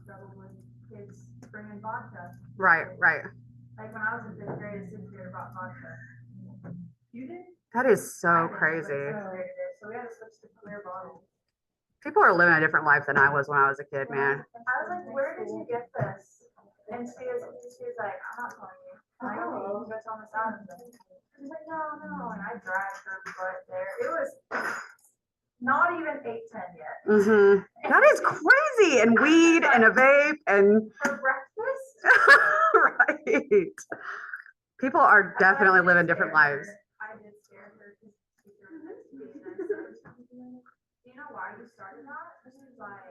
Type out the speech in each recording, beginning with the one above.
trouble with kids bringing vodka. Right. Like when I was in 5th grade, a 6th grader brought vodka. You did? That is so I did, crazy. So we had to switch to clear bottles. People are living a different life than I was when I was a kid, man. I was like, where did you get this? And she was like, I'm not telling you. I'm like, okay, you go tell Miss Adams. She's like, no. And I dragged her butt there. It was not even 8:10 yet. That is crazy. And weed and a vape and for breakfast. Right. People are definitely living different lives. I did scare her because she threw next to me, and I said, do you know why you started that? This is like,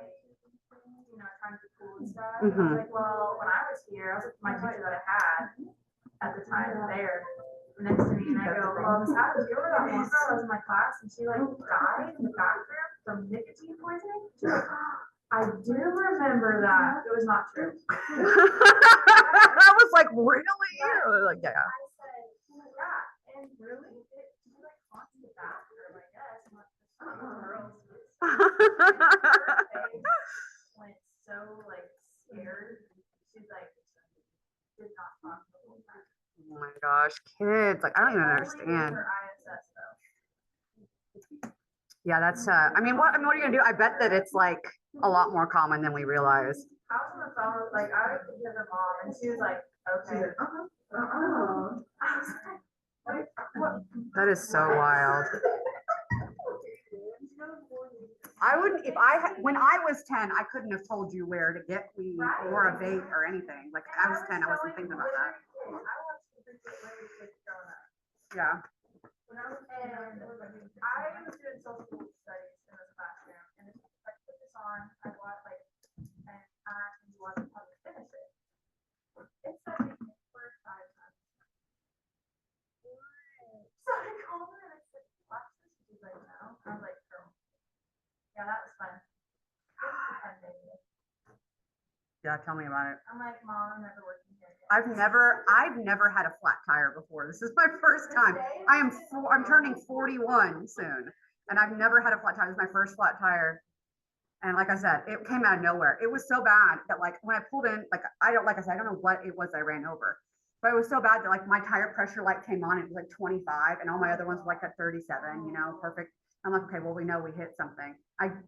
trying to be cool and stuff. And I was like, well, when I was here, I was with my teacher that I had at the time there next to me, and I go, well, Miss Adams, you remember that one girl that was in my class, and she like died in the bathroom from nicotine poisoning? She's like, I do remember that. It was not true. I was like, really? Like, yeah. I said, yeah, and really? She like haunts the bathroom, I guess. And like the girls went so like scared. She's like, did not talk the whole time. Oh my gosh, kids! Like, I don't even understand. Yeah, that's. I mean, what are you gonna do? I bet that it's like a lot more common than we realize. I was on the phone, like I would give her mom, and she was like, "Okay." That is so wild. I wouldn't, when I was 10, I couldn't have told you where to get weed or a vape or anything. Like, I was 10, I wasn't thinking about that. Yeah. When I was doing social studies in this classroom, and I put this on, I watched and I actually wasn't how to finish it. It said me for 5 times. So I called her and I said, watch this. She's like, no. I was like, girl. Yeah, that was fun. Yeah, tell me about it. I'm like, Mom, I'm never working here again. I've never had a flat tire before. This is my first time. I'm turning 41 soon, and I've never had a flat tire. This is my first flat tire. And like I said, it came out of nowhere. It was so bad that like when I pulled in, I don't know what it was I ran over, but it was so bad that like my tire pressure light came on. It was like 25, and all my other ones were like at 37. Perfect. I'm like, okay, well, we know we hit something.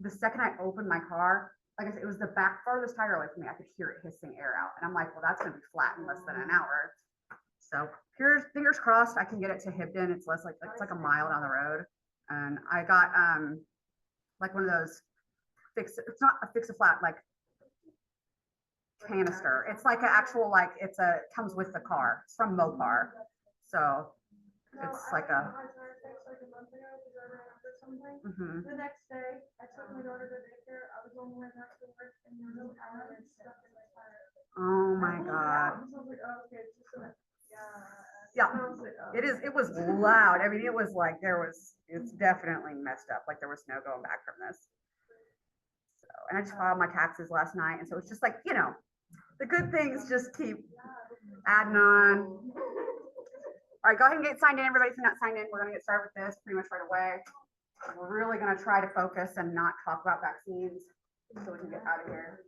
The second I opened my car, like I said, it was the back farthest tire away from me. I could hear it hissing air out, and I'm like, well, that's gonna be flat in less than an hour. So here's fingers crossed I can get it to Hibden. It's like a mile down the road, and I got like one of those it's not a fix a flat like canister. It's like an actual comes with the car. It's from Mopar, so it's like a. The next day, I took my daughter to daycare. I was on my way back to work, and there was an hour and stuff in my tire. Oh my God. Yeah, it is. It was loud. I mean, it was like it's definitely messed up. Like there was no going back from this. So, and I just filed my taxes last night, and so it's just like the good things just keep adding on. All right, go ahead and get signed in. Everybody, if you're not signed in, we're gonna get started with this pretty much right away. We're really gonna try to focus and not talk about vaccines so we can get out of here.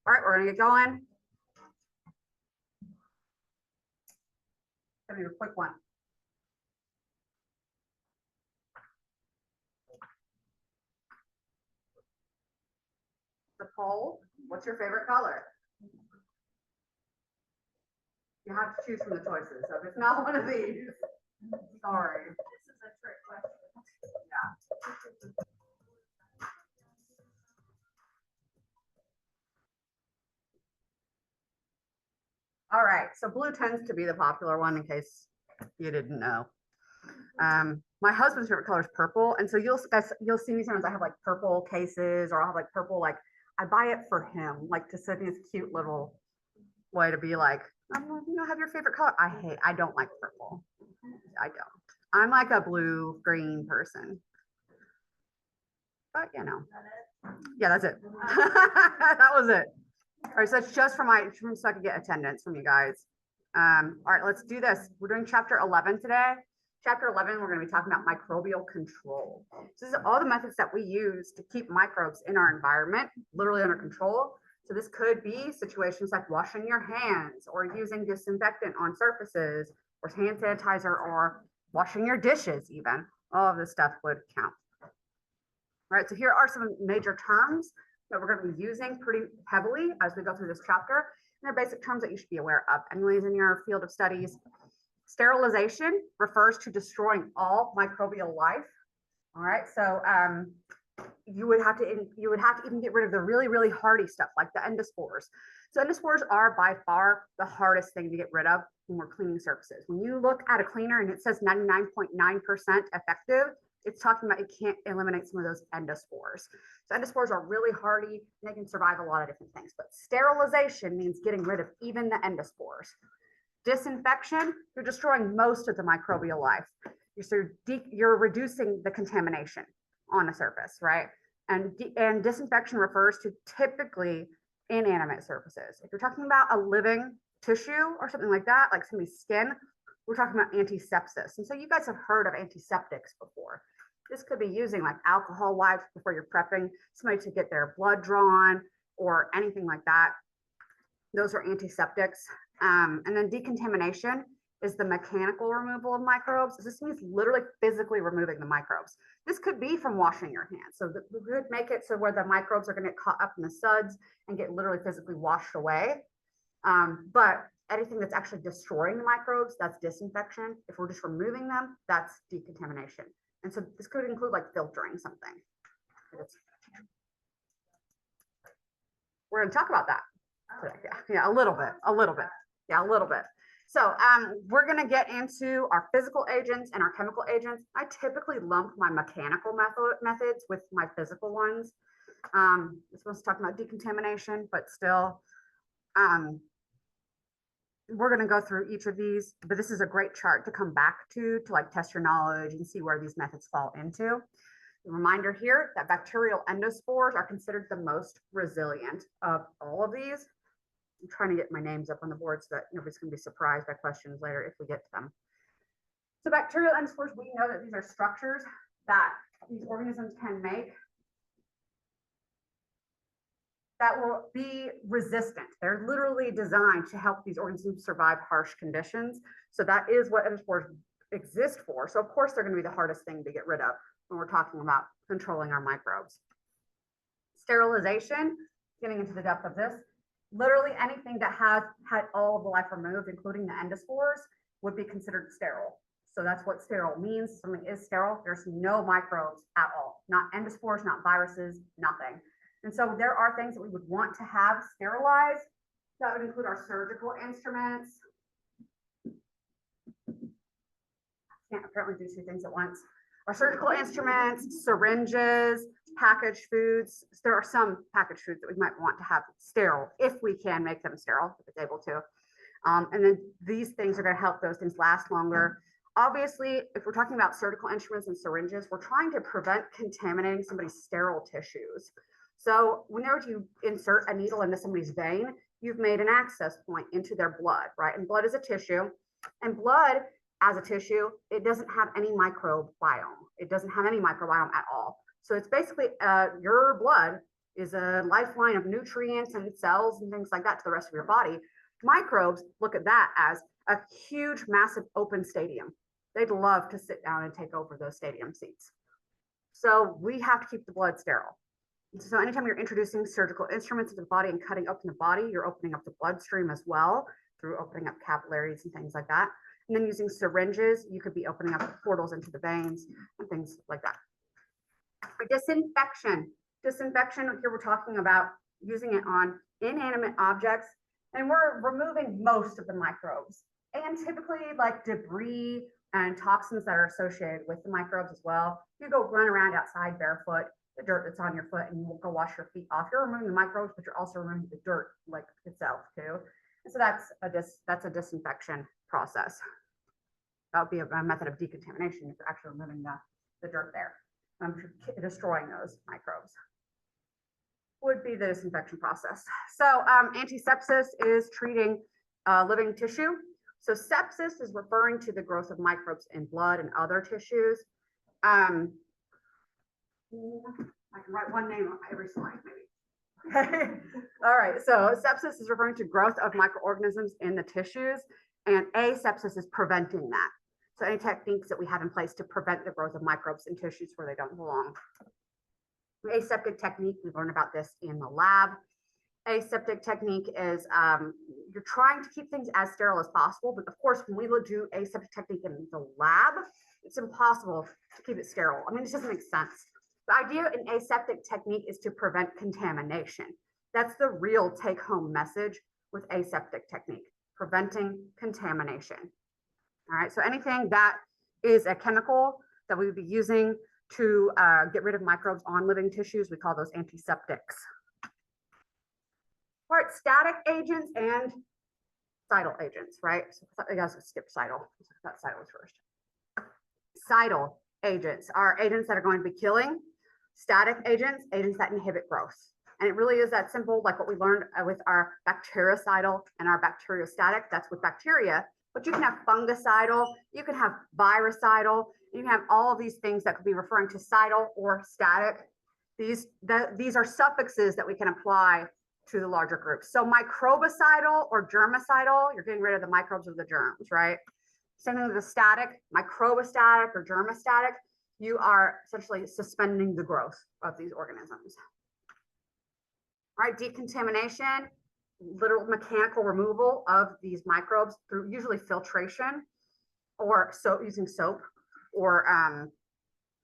All right, we're gonna get going. Gonna do a quick one. The poll, what's your favorite color? You have to choose from the choices. So if it's not one of these, sorry. This is a trick question. Yeah. All right, so blue tends to be the popular one in case you didn't know. My husband's favorite color is purple, and so you'll see me sometimes I have like purple cases, or I'll have like purple I buy it for him, like to send his cute little way to be like, have your favorite color. I don't like purple. I don't. I'm like a blue green person. But yeah, that's it. That was it. All right, so it's just so I could get attendance from you guys. All right, let's do this. We're doing chapter 11 today. Chapter 11, we're going to be talking about microbial control. So this is all the methods that we use to keep microbes in our environment, literally under control. So this could be situations like washing your hands or using disinfectant on surfaces or hand sanitizer or washing your dishes even. All of this stuff would count. All right, so here are some major terms that we're going to be using pretty heavily as we go through this chapter. And they're basic terms that you should be aware of anyways in your field of studies. Sterilization refers to destroying all microbial life. All right, so you would have to even get rid of the really, really hardy stuff like the endospores. So endospores are by far the hardest thing to get rid of when we're cleaning surfaces. When you look at a cleaner and it says 99.9% effective, it's talking about it can't eliminate some of those endospores. So endospores are really hardy and they can survive a lot of different things. But sterilization means getting rid of even the endospores. Disinfection, you're destroying most of the microbial life. You're reducing the contamination on a surface, right? And disinfection refers to typically inanimate surfaces. If you're talking about a living tissue or something like that, like somebody's skin, we're talking about antisepsis. And so you guys have heard of antiseptics before. This could be using like alcohol wipes before you're prepping somebody to get their blood drawn or anything like that. Those are antiseptics. And then decontamination is the mechanical removal of microbes. This means literally physically removing the microbes. This could be from washing your hands. So we could make it so where the microbes are going to get caught up in the suds and get literally physically washed away. But anything that's actually destroying the microbes, that's disinfection. If we're just removing them, that's decontamination. And so this could include like filtering something. We're going to talk about that. Yeah, a little bit. Yeah, a little bit. So we're going to get into our physical agents and our chemical agents. I typically lump my mechanical methods with my physical ones. It's supposed to talk about decontamination, but still, we're going to go through each of these, but this is a great chart to come back to like test your knowledge and see where these methods fall into. A reminder here that bacterial endospores are considered the most resilient of all of these. I'm trying to get my names up on the board so that nobody's going to be surprised by questions later if we get to them. So bacterial endospores, we know that these are structures that these organisms can make that will be resistant. They're literally designed to help these organisms survive harsh conditions. So that is what endospores exist for. So of course they're going to be the hardest thing to get rid of when we're talking about controlling our microbes. Sterilization, getting into the depth of this, literally anything that has had all of the life removed, including the endospores, would be considered sterile. So that's what sterile means. Something is sterile. There's no microbes at all, not endospores, not viruses, nothing. And so there are things that we would want to have sterilized. That would include our surgical instruments. Can't apparently do two things at once. Our surgical instruments, syringes, packaged foods. There are some packaged foods that we might want to have sterile if we can make them sterile, if it's able to. And then these things are going to help those things last longer. Obviously, if we're talking about surgical instruments and syringes, we're trying to prevent contaminating somebody's sterile tissues. So whenever you insert a needle into somebody's vein, you've made an access point into their blood, right? And blood is a tissue, and blood as a tissue, it doesn't have any microbiome. It doesn't have any microbiome at all. So it's basically your blood is a lifeline of nutrients and cells and things like that to the rest of your body. Microbes look at that as a huge, massive open stadium. They'd love to sit down and take over those stadium seats. So we have to keep the blood sterile. So anytime you're introducing surgical instruments into the body and cutting open the body, you're opening up the bloodstream as well through opening up capillaries and things like that. And then using syringes, you could be opening up portals into the veins and things like that. For disinfection, here we're talking about using it on inanimate objects, and we're removing most of the microbes and typically like debris and toxins that are associated with the microbes as well. You go run around outside barefoot, the dirt that's on your foot and you will go wash your feet off. You're removing the microbes, but you're also removing the dirt like itself too. And so that's a disinfection process. That would be a method of decontamination if you're actually removing the dirt there. Destroying those microbes would be the disinfection process. So antisepsis is treating living tissue. So sepsis is referring to the growth of microbes in blood and other tissues. I can write one name on every slide, maybe. Okay. All right. So sepsis is referring to growth of microorganisms in the tissues, and asepsis is preventing that. So any techniques that we have in place to prevent the growth of microbes in tissues where they don't belong. The aseptic technique, we learned about this in the lab. Aseptic technique is you're trying to keep things as sterile as possible, but of course, when we do aseptic technique in the lab, it's impossible to keep it sterile. I mean, it doesn't make sense. The idea in aseptic technique is to prevent contamination. That's the real take-home message with aseptic technique, preventing contamination. All right, so anything that is a chemical that we would be using to get rid of microbes on living tissues, we call those antiseptics. All right, static agents and cytal agents, right? So I guess skip cytal. I thought cytal was first. Cytal agents are agents that are going to be killing. Static agents, agents that inhibit growth. And it really is that simple, like what we learned with our bactericidal and our bacteriostatic. That's with bacteria. But you can have fungicidal, you can have virucidal, you can have all of these things that could be referring to cytal or static. These are suffixes that we can apply to the larger groups. So microbicidal or germicidal, you're getting rid of the microbes of the germs, right? Same thing with the static, microbistatic or germistatic, you are essentially suspending the growth of these organisms. All right, decontamination, literal mechanical removal of these microbes through usually filtration or using soap or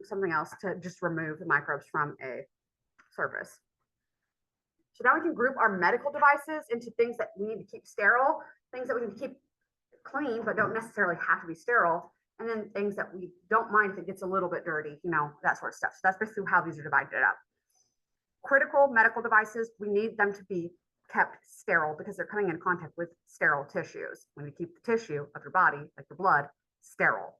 something else to just remove the microbes from a surface. So now we can group our medical devices into things that we need to keep sterile, things that we need to keep clean, but don't necessarily have to be sterile, and then things that we don't mind if it gets a little bit dirty, you know, that sort of stuff. So that's basically how these are divided up. Critical medical devices, we need them to be kept sterile because they're coming in contact with sterile tissues. We need to keep the tissue of your body, like the blood, sterile.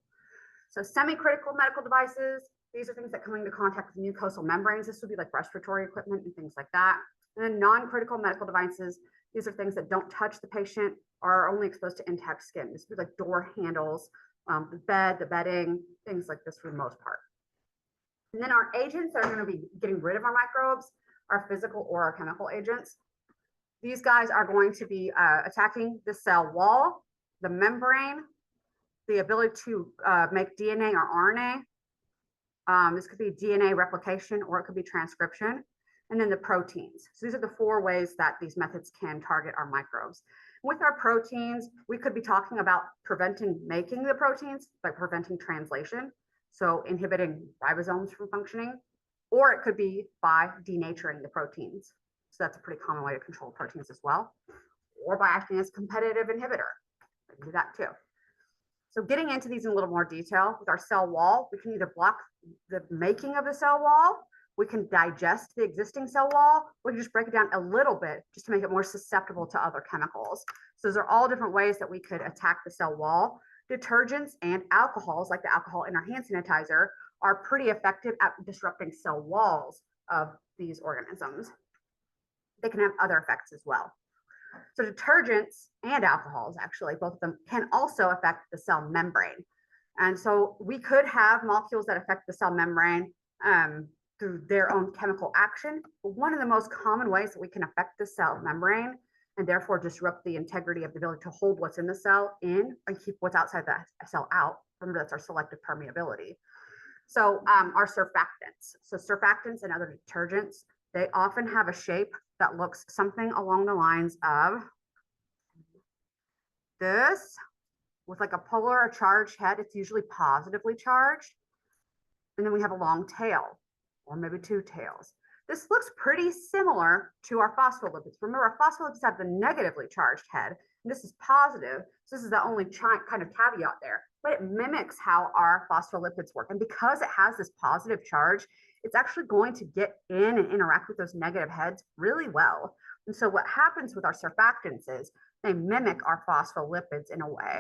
So semi-critical medical devices, these are things that come into contact with mucosal membranes. This would be like respiratory equipment and things like that. And then non-critical medical devices, these are things that don't touch the patient or are only exposed to intact skin. This would be like door handles, the bed, the bedding, things like this for the most part. And then our agents that are going to be getting rid of our microbes are physical or our chemical agents. These guys are going to be attacking the cell wall, the membrane, the ability to make DNA or RNA. This could be DNA replication or it could be transcription. And then the proteins. So these are the 4 ways that these methods can target our microbes. With our proteins, we could be talking about preventing making the proteins by preventing translation. So inhibiting ribosomes from functioning, or it could be by denaturing the proteins. So that's a pretty common way to control proteins as well, or by acting as a competitive inhibitor. We can do that too. So getting into these in a little more detail, with our cell wall, we can either block the making of the cell wall, we can digest the existing cell wall, we can just break it down a little bit just to make it more susceptible to other chemicals. So those are all different ways that we could attack the cell wall. Detergents and alcohols, like the alcohol in our hand sanitizer, are pretty effective at disrupting cell walls of these organisms. They can have other effects as well. So detergents and alcohols, actually, both of them can also affect the cell membrane. And so we could have molecules that affect the cell membrane through their own chemical action. But one of the most common ways that we can affect the cell membrane and therefore disrupt the integrity of the ability to hold what's in the cell in and keep what's outside the cell out. Remember, that's our selective permeability. So our surfactants. So surfactants and other detergents, they often have a shape that looks something along the lines of this, with like a polar or charged head. It's usually positively charged. And then we have a long tail, or maybe 2 tails. This looks pretty similar to our phospholipids. Remember, our phospholipids have the negatively charged head, This is positive. So this is the only kind of caveat there, but it mimics how our phospholipids work. And because it has this positive charge, it's actually going to get in and interact with those negative heads really well. And so what happens with our surfactants is they mimic our phospholipids in a way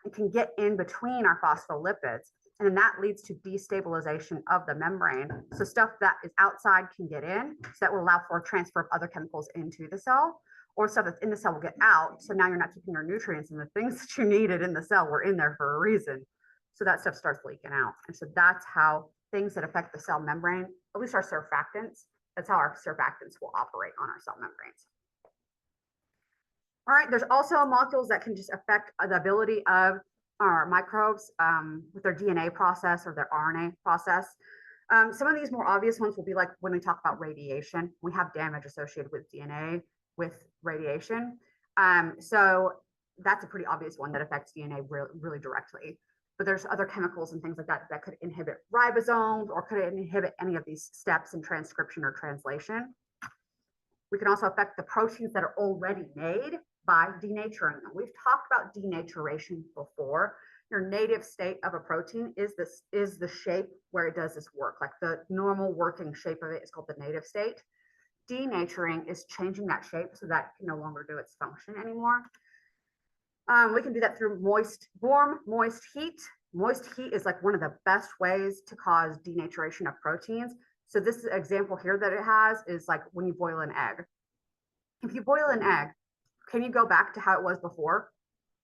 and can get in between our phospholipids. And then that leads to destabilization of the membrane. So stuff that is outside can get in, so that will allow for transfer of other chemicals into the cell, or stuff that's in the cell will get out. So now you're not keeping your nutrients, and the things that you needed in the cell were in there for a reason. So that stuff starts leaking out. And so that's how things that affect the cell membrane, at least our surfactants, that's how our surfactants will operate on our cell membranes. All right, there's also molecules that can just affect the ability of our microbes with their DNA process or their RNA process. Some of these more obvious ones will be like when we talk about radiation, we have damage associated with DNA with radiation. So that's a pretty obvious one that affects DNA really directly. But there's other chemicals and things like that that could inhibit ribosomes or could inhibit any of these steps in transcription or translation. We can also affect the proteins that are already made by denaturing them. We've talked about denaturation before. Your native state of a protein is the shape where it does this work. Like the normal working shape of it is called the native state. Denaturing is changing that shape so that it can no longer do its function anymore. We can do that through warm, moist heat. Moist heat is like one of the best ways to cause denaturation of proteins. So this example here that it has is like when you boil an egg. If you boil an egg, can you go back to how it was before?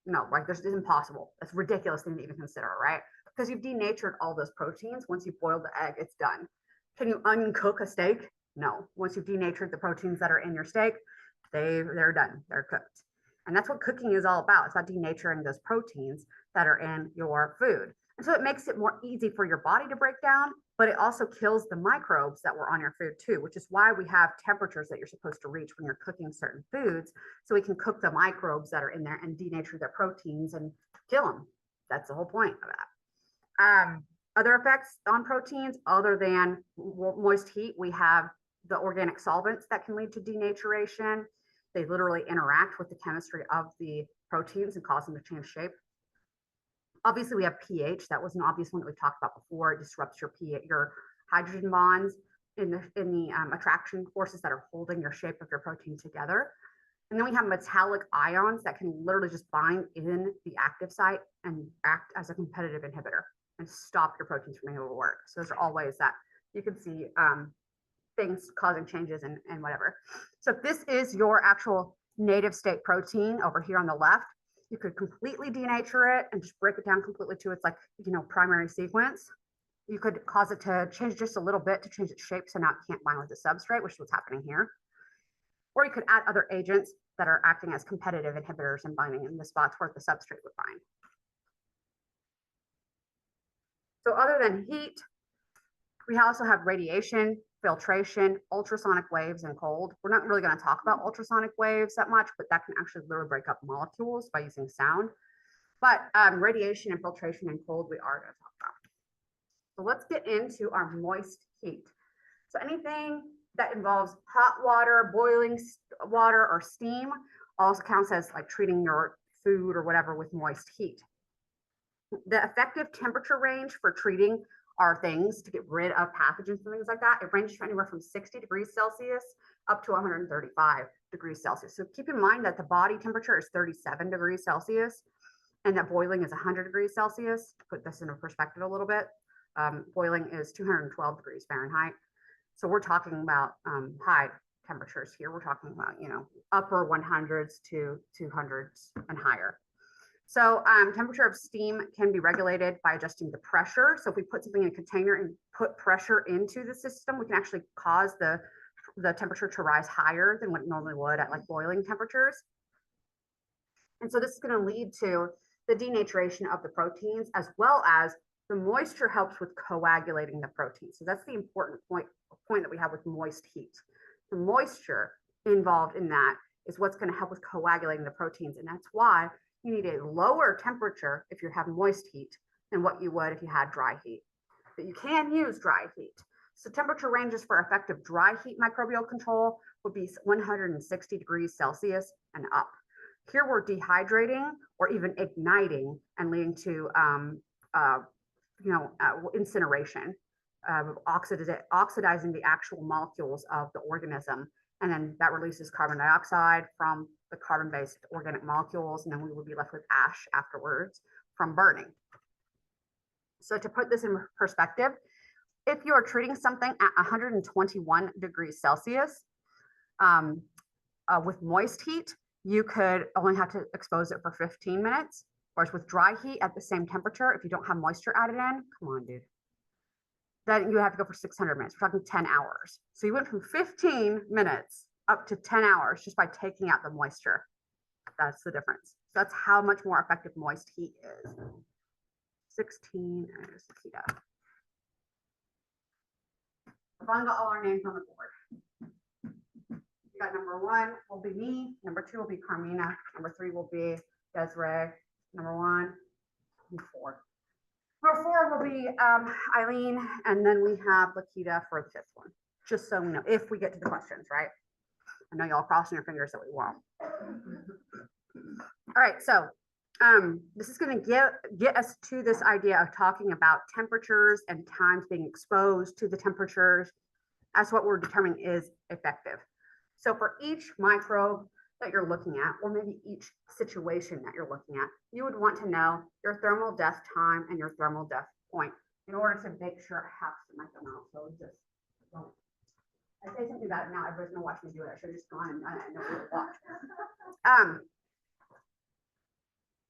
No, like this is impossible. That's a ridiculous thing to even consider, right? Because you've denatured all those proteins. Once you boil the egg, it's done. Can you uncook a steak? No. Once you've denatured the proteins that are in your steak, they're done. They're cooked. And that's what cooking is all about. It's about denaturing those proteins that are in your food. And so it makes it more easy for your body to break down, but it also kills the microbes that were on your food too, which is why we have temperatures that you're supposed to reach when you're cooking certain foods, so we can cook the microbes that are in there and denature their proteins and kill them. That's the whole point of that. Other effects on proteins, other than moist heat, we have the organic solvents that can lead to denaturation. They literally interact with the chemistry of the proteins and cause them to change shape. Obviously, we have pH. That was an obvious one that we talked about before. It disrupts your pH, your hydrogen bonds in the attraction forces that are holding your shape of your protein together. And then we have metallic ions that can literally just bind in the active site and act as a competitive inhibitor and stop your proteins from being able to work. So those are all ways that you can see things causing changes and whatever. So if this is your actual native state protein over here on the left, you could completely denature it and just break it down completely to its primary sequence. You could cause it to change just a little bit to change its shape so now it can't bind with the substrate, which is what's happening here. Or you could add other agents that are acting as competitive inhibitors and binding in the spots where the substrate would bind. So other than heat, we also have radiation, filtration, ultrasonic waves, and cold. We're not really going to talk about ultrasonic waves that much, but that can actually literally break up molecules by using sound. But radiation and filtration and cold, we are going to talk about. So let's get into our moist heat. So anything that involves hot water, boiling water, or steam also counts as like treating your food or whatever with moist heat. The effective temperature range for treating our things to get rid of pathogens and things like that, it ranges from anywhere from 60 degrees Celsius up to 135 degrees Celsius. So keep in mind that the body temperature is 37 degrees Celsius and that boiling is 100 degrees Celsius. To put this into perspective a little bit, boiling is 212 degrees Fahrenheit. So we're talking about high temperatures here. We're talking about, upper 100s to 200s and higher. So temperature of steam can be regulated by adjusting the pressure. So if we put something in a container and put pressure into the system, we can actually cause the temperature to rise higher than what it normally would at like boiling temperatures. And so this is going to lead to the denaturation of the proteins, as well as the moisture helps with coagulating the protein. So that's the important point that we have with moist heat. The moisture involved in that is what's going to help with coagulating the proteins. And that's why you need a lower temperature if you have moist heat than what you would if you had dry heat. But you can use dry heat. So temperature ranges for effective dry heat microbial control would be 160 degrees Celsius and up. Here we're dehydrating or even igniting and leading to, incineration, oxidizing the actual molecules of the organism. And then that releases carbon dioxide from the carbon-based organic molecules, and then we will be left with ash afterwards from burning. So to put this in perspective, if you are treating something at 121 degrees Celsius with moist heat, you could only have to expose it for 15 minutes. Whereas with dry heat at the same temperature, if you don't have moisture added in, come on, dude, then you have to go for 600 minutes. We're talking 10 hours. So you went from 15 minutes up to 10 hours just by taking out the moisture. That's the difference. So that's how much more effective moist heat is. 16, there's Nikita. We finally got all our names on the board. We got number 1 will be me, number 2 will be Carmina, number 3 will be Desiree, number 1, and 4. Number 4 will be Eileen, and then we have Lakita for the 5th one, just so we know, if we get to the questions, right? I know y'all crossing your fingers that we won't. All right, so this is going to get us to this idea of talking about temperatures and times being exposed to the temperatures as what we're determining is effective. So for each microbe that you're looking at, or maybe each situation that you're looking at, you would want to know your thermal death time and your thermal death point in order to make sure it happens in my thermal. So just don't. I say something about it now, everybody's gonna watch me do it. I should have just gone and done it and nobody would watch.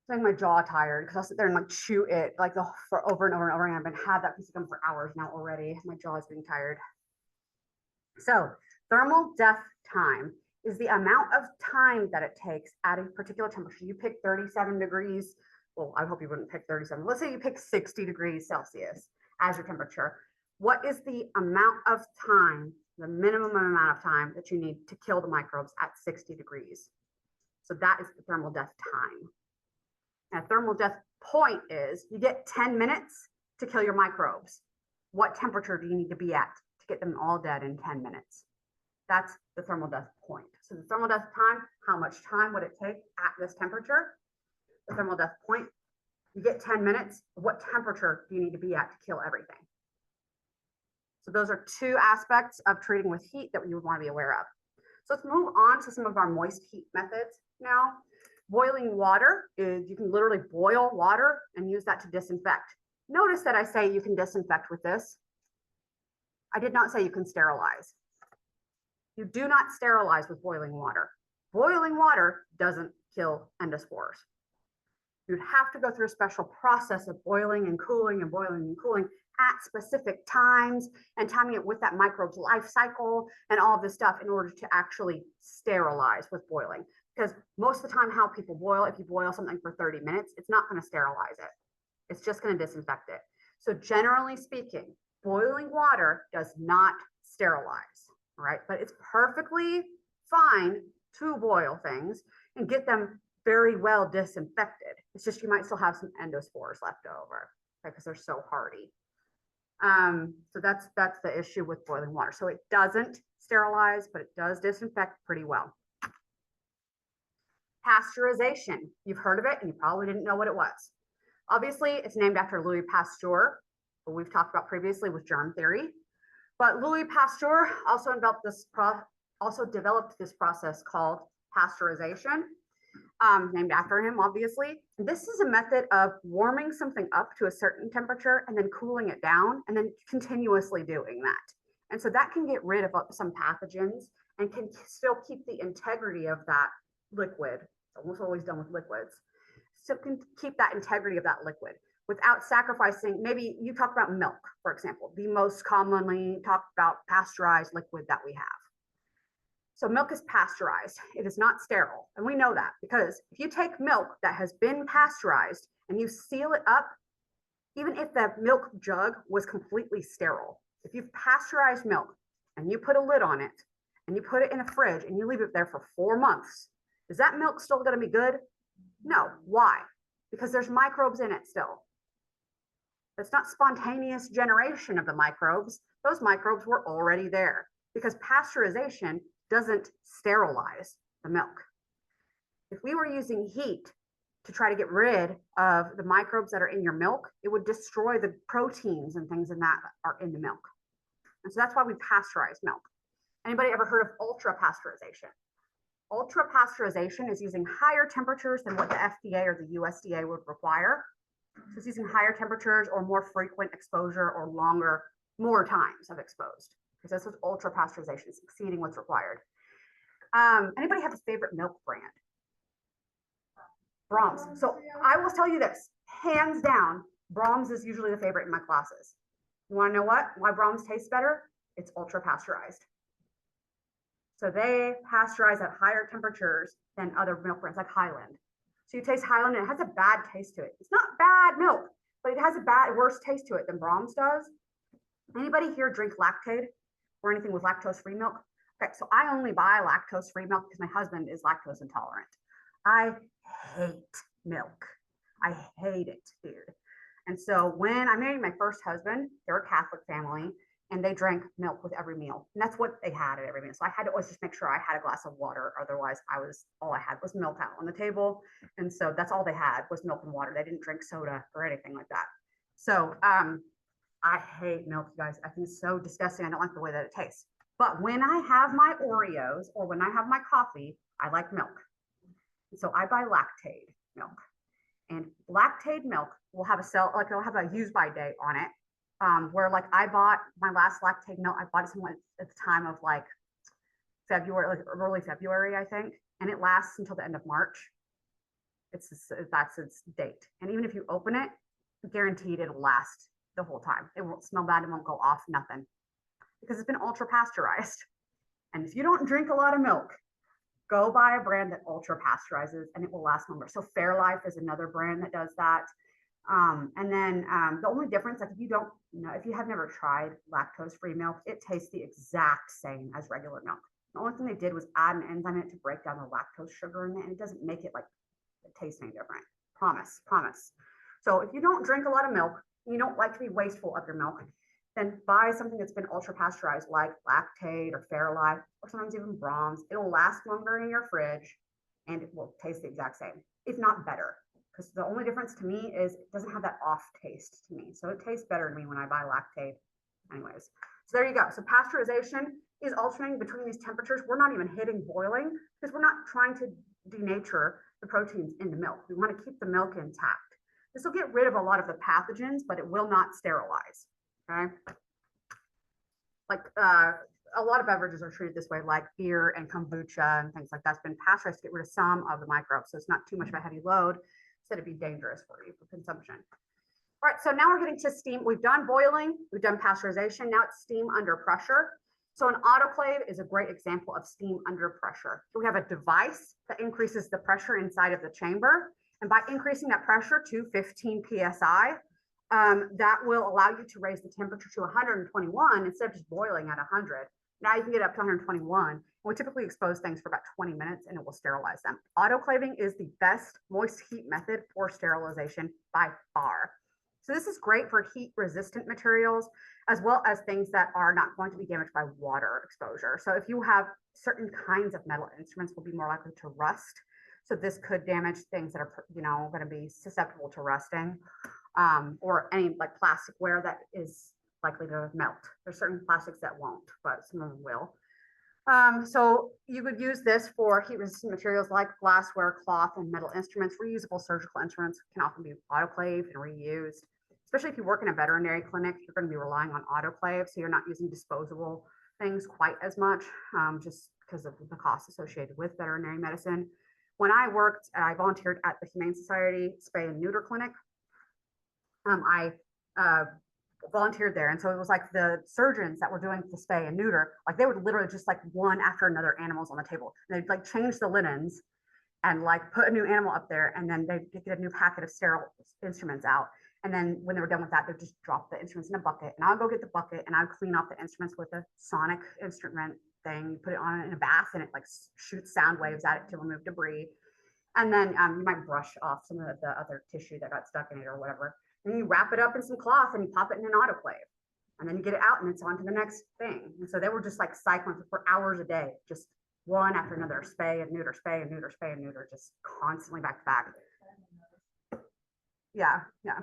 Like my jaw tired because I'll sit there and like chew it like for over and over and over again. I've been had that piece of gum for hours now already. My jaw is getting tired. So thermal death time is the amount of time that it takes at a particular temperature. You pick 37 degrees. Well, I hope you wouldn't pick 37. Let's say you pick 60 degrees Celsius as your temperature. What is the amount of time, the minimum amount of time that you need to kill the microbes at 60 degrees? So that is the thermal death time. And a thermal death point is you get 10 minutes to kill your microbes. What temperature do you need to be at to get them all dead in 10 minutes? That's the thermal death point. So the thermal death time, how much time would it take at this temperature? The thermal death point, you get 10 minutes. What temperature do you need to be at to kill everything? So those are 2 aspects of treating with heat that you would want to be aware of. So let's move on to some of our moist heat methods now. Boiling water is, you can literally boil water and use that to disinfect. Notice that I say you can disinfect with this. I did not say you can sterilize. You do not sterilize with boiling water. Boiling water doesn't kill endospores. You'd have to go through a special process of boiling and cooling and boiling and cooling at specific times and timing it with that microbe's life cycle and all of this stuff in order to actually sterilize with boiling. Because most of the time how people boil, if you boil something for 30 minutes, it's not going to sterilize it. It's just going to disinfect it. So generally speaking, boiling water does not sterilize, all right? But it's perfectly fine to boil things and get them very well disinfected. It's just you might still have some endospores left over, okay, because they're so hardy. So that's the issue with boiling water. So it doesn't sterilize, but it does disinfect pretty well. Pasteurization, you've heard of it and you probably didn't know what it was. Obviously, it's named after Louis Pasteur, who we've talked about previously with germ theory. But Louis Pasteur also developed this process called pasteurization, named after him, obviously. This is a method of warming something up to a certain temperature and then cooling it down and then continuously doing that. And so that can get rid of some pathogens and can still keep the integrity of that liquid. It's almost always done with liquids. So it can keep that integrity of that liquid without sacrificing. Maybe you talk about milk, for example, the most commonly talked about pasteurized liquid that we have. So milk is pasteurized. It is not sterile. And we know that because if you take milk that has been pasteurized and you seal it up, even if the milk jug was completely sterile, if you've pasteurized milk and you put a lid on it and you put it in a fridge and you leave it there for 4 months, is that milk still going to be good? No. Why? Because there's microbes in it still. It's not spontaneous generation of the microbes. Those microbes were already there because pasteurization doesn't sterilize the milk. If we were using heat to try to get rid of the microbes that are in your milk, it would destroy the proteins and things in that are in the milk. And so that's why we pasteurize milk. Anybody ever heard of ultra pasteurization? Ultra pasteurization is using higher temperatures than what the FDA or the USDA would require. So it's using higher temperatures or more frequent exposure or more times of exposed. Because that's what ultra pasteurization is, exceeding what's required. Anybody have a favorite milk brand? Brahms. So I will tell you this, hands down, Brahms is usually the favorite in my classes. You want to know why Brahms tastes better? It's ultra pasteurized. So they pasteurize at higher temperatures than other milk brands like Highland. So you taste Highland and it has a bad taste to it. It's not bad milk, but it has a worse taste to it than Brahms does. Anybody here drink Lactaid or anything with lactose-free milk? Okay, so I only buy lactose-free milk because my husband is lactose intolerant. I hate milk. I hate it, dude. And so when I married my first husband, they were a Catholic family and they drank milk with every meal. And that's what they had at every meal. So I had to always just make sure I had a glass of water. Otherwise, all I had was milk out on the table. And so that's all they had was milk and water. They didn't drink soda or anything like that. So I hate milk, you guys. I think it's so disgusting. I don't like the way that it tastes. But when I have my Oreos or when I have my coffee, I like milk. So I buy Lactaid milk. And Lactaid milk will have it'll have a use by date on it. Where like I bought my last Lactaid milk, I bought it at the time of like February, like early February, I think. And it lasts until the end of March. That's its date. And even if you open it, guaranteed it'll last the whole time. It won't smell bad, it won't go off, nothing. Because it's been ultra pasteurized. And if you don't drink a lot of milk, go buy a brand that ultra pasteurizes and it will last longer. So Fairlife is another brand that does that. And then the only difference, like if you have never tried lactose-free milk, it tastes the exact same as regular milk. The only thing they did was add an enzyme in it to break down the lactose sugar in it, and it doesn't make it like it tastes any different. Promise. So if you don't drink a lot of milk, you don't like to be wasteful of your milk, then buy something that's been ultra pasteurized like Lactaid or Fairlife or sometimes even Brahms. It'll last longer in your fridge and it will taste the exact same, if not better. Because the only difference to me is it doesn't have that off taste to me. So it tastes better to me when I buy Lactaid. Anyways, so there you go. So pasteurization is alternating between these temperatures. We're not even hitting boiling because we're not trying to denature the proteins in the milk. We want to keep the milk intact. This will get rid of a lot of the pathogens, but it will not sterilize. Okay. Like a lot of beverages are treated this way, like beer and kombucha and things like that. It's been pasteurized to get rid of some of the microbes. So it's not too much of a heavy load. Instead of be dangerous for you for consumption. All right, so now we're getting to steam. We've done boiling, we've done pasteurization. Now it's steam under pressure. So an autoclave is a great example of steam under pressure. We have a device that increases the pressure inside of the chamber. And by increasing that pressure to 15 PSI, that will allow you to raise the temperature to 121 instead of just boiling at 100. Now you can get up to 121. We typically expose things for about 20 minutes and it will sterilize them. Autoclaving is the best moist heat method for sterilization by far. So this is great for heat resistant materials, as well as things that are not going to be damaged by water exposure. So if you have certain kinds of metal instruments will be more likely to rust. So this could damage things that are, going to be susceptible to rusting, or any like plasticware that is likely to melt. There's certain plastics that won't, but some of them will. So you would use this for heat resistant materials like glassware, cloth, and metal instruments. Reusable surgical instruments can often be autoclaved and reused. Especially if you work in a veterinary clinic, you're going to be relying on autoclave, so you're not using disposable things quite as much, just because of the cost associated with veterinary medicine. When I volunteered at the Humane Society Spay and Neuter Clinic. I volunteered there, and so it was like the surgeons that were doing the spay and neuter, like they would literally just like one after another animals on the table, and they'd like change the linens and like put a new animal up there, and then they'd get a new packet of sterile instruments out, and then when they were done with that, they'd just drop the instruments in a bucket, and I'll go get the bucket and I'd clean off the instruments with a sonic instrument thing, put it on in a bath, and it like shoots sound waves at it to remove debris, and then you might brush off some of the other tissue that got stuck in it or whatever. Then you wrap it up in some cloth and you pop it in an autoclave, and then you get it out and it's on to the next thing. And so they were just like cycling for hours a day, just one after another, spay and neuter, spay and neuter, spay and neuter, just constantly back to back. Yeah, yeah.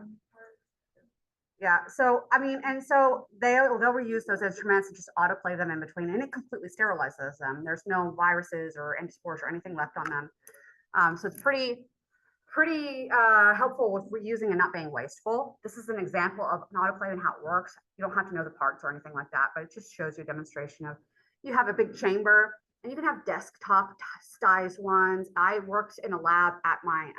Yeah, so I mean, and so they'll reuse those instruments and just autoclave them in between, and it completely sterilizes them. There's no viruses or endospores or anything left on them. So it's pretty helpful with reusing and not being wasteful. This is an example of an autoclave and how it works. You don't have to know the parts or anything like that, but it just shows you a demonstration of, you have a big chamber and you can have desktop size ones. I worked in a lab at my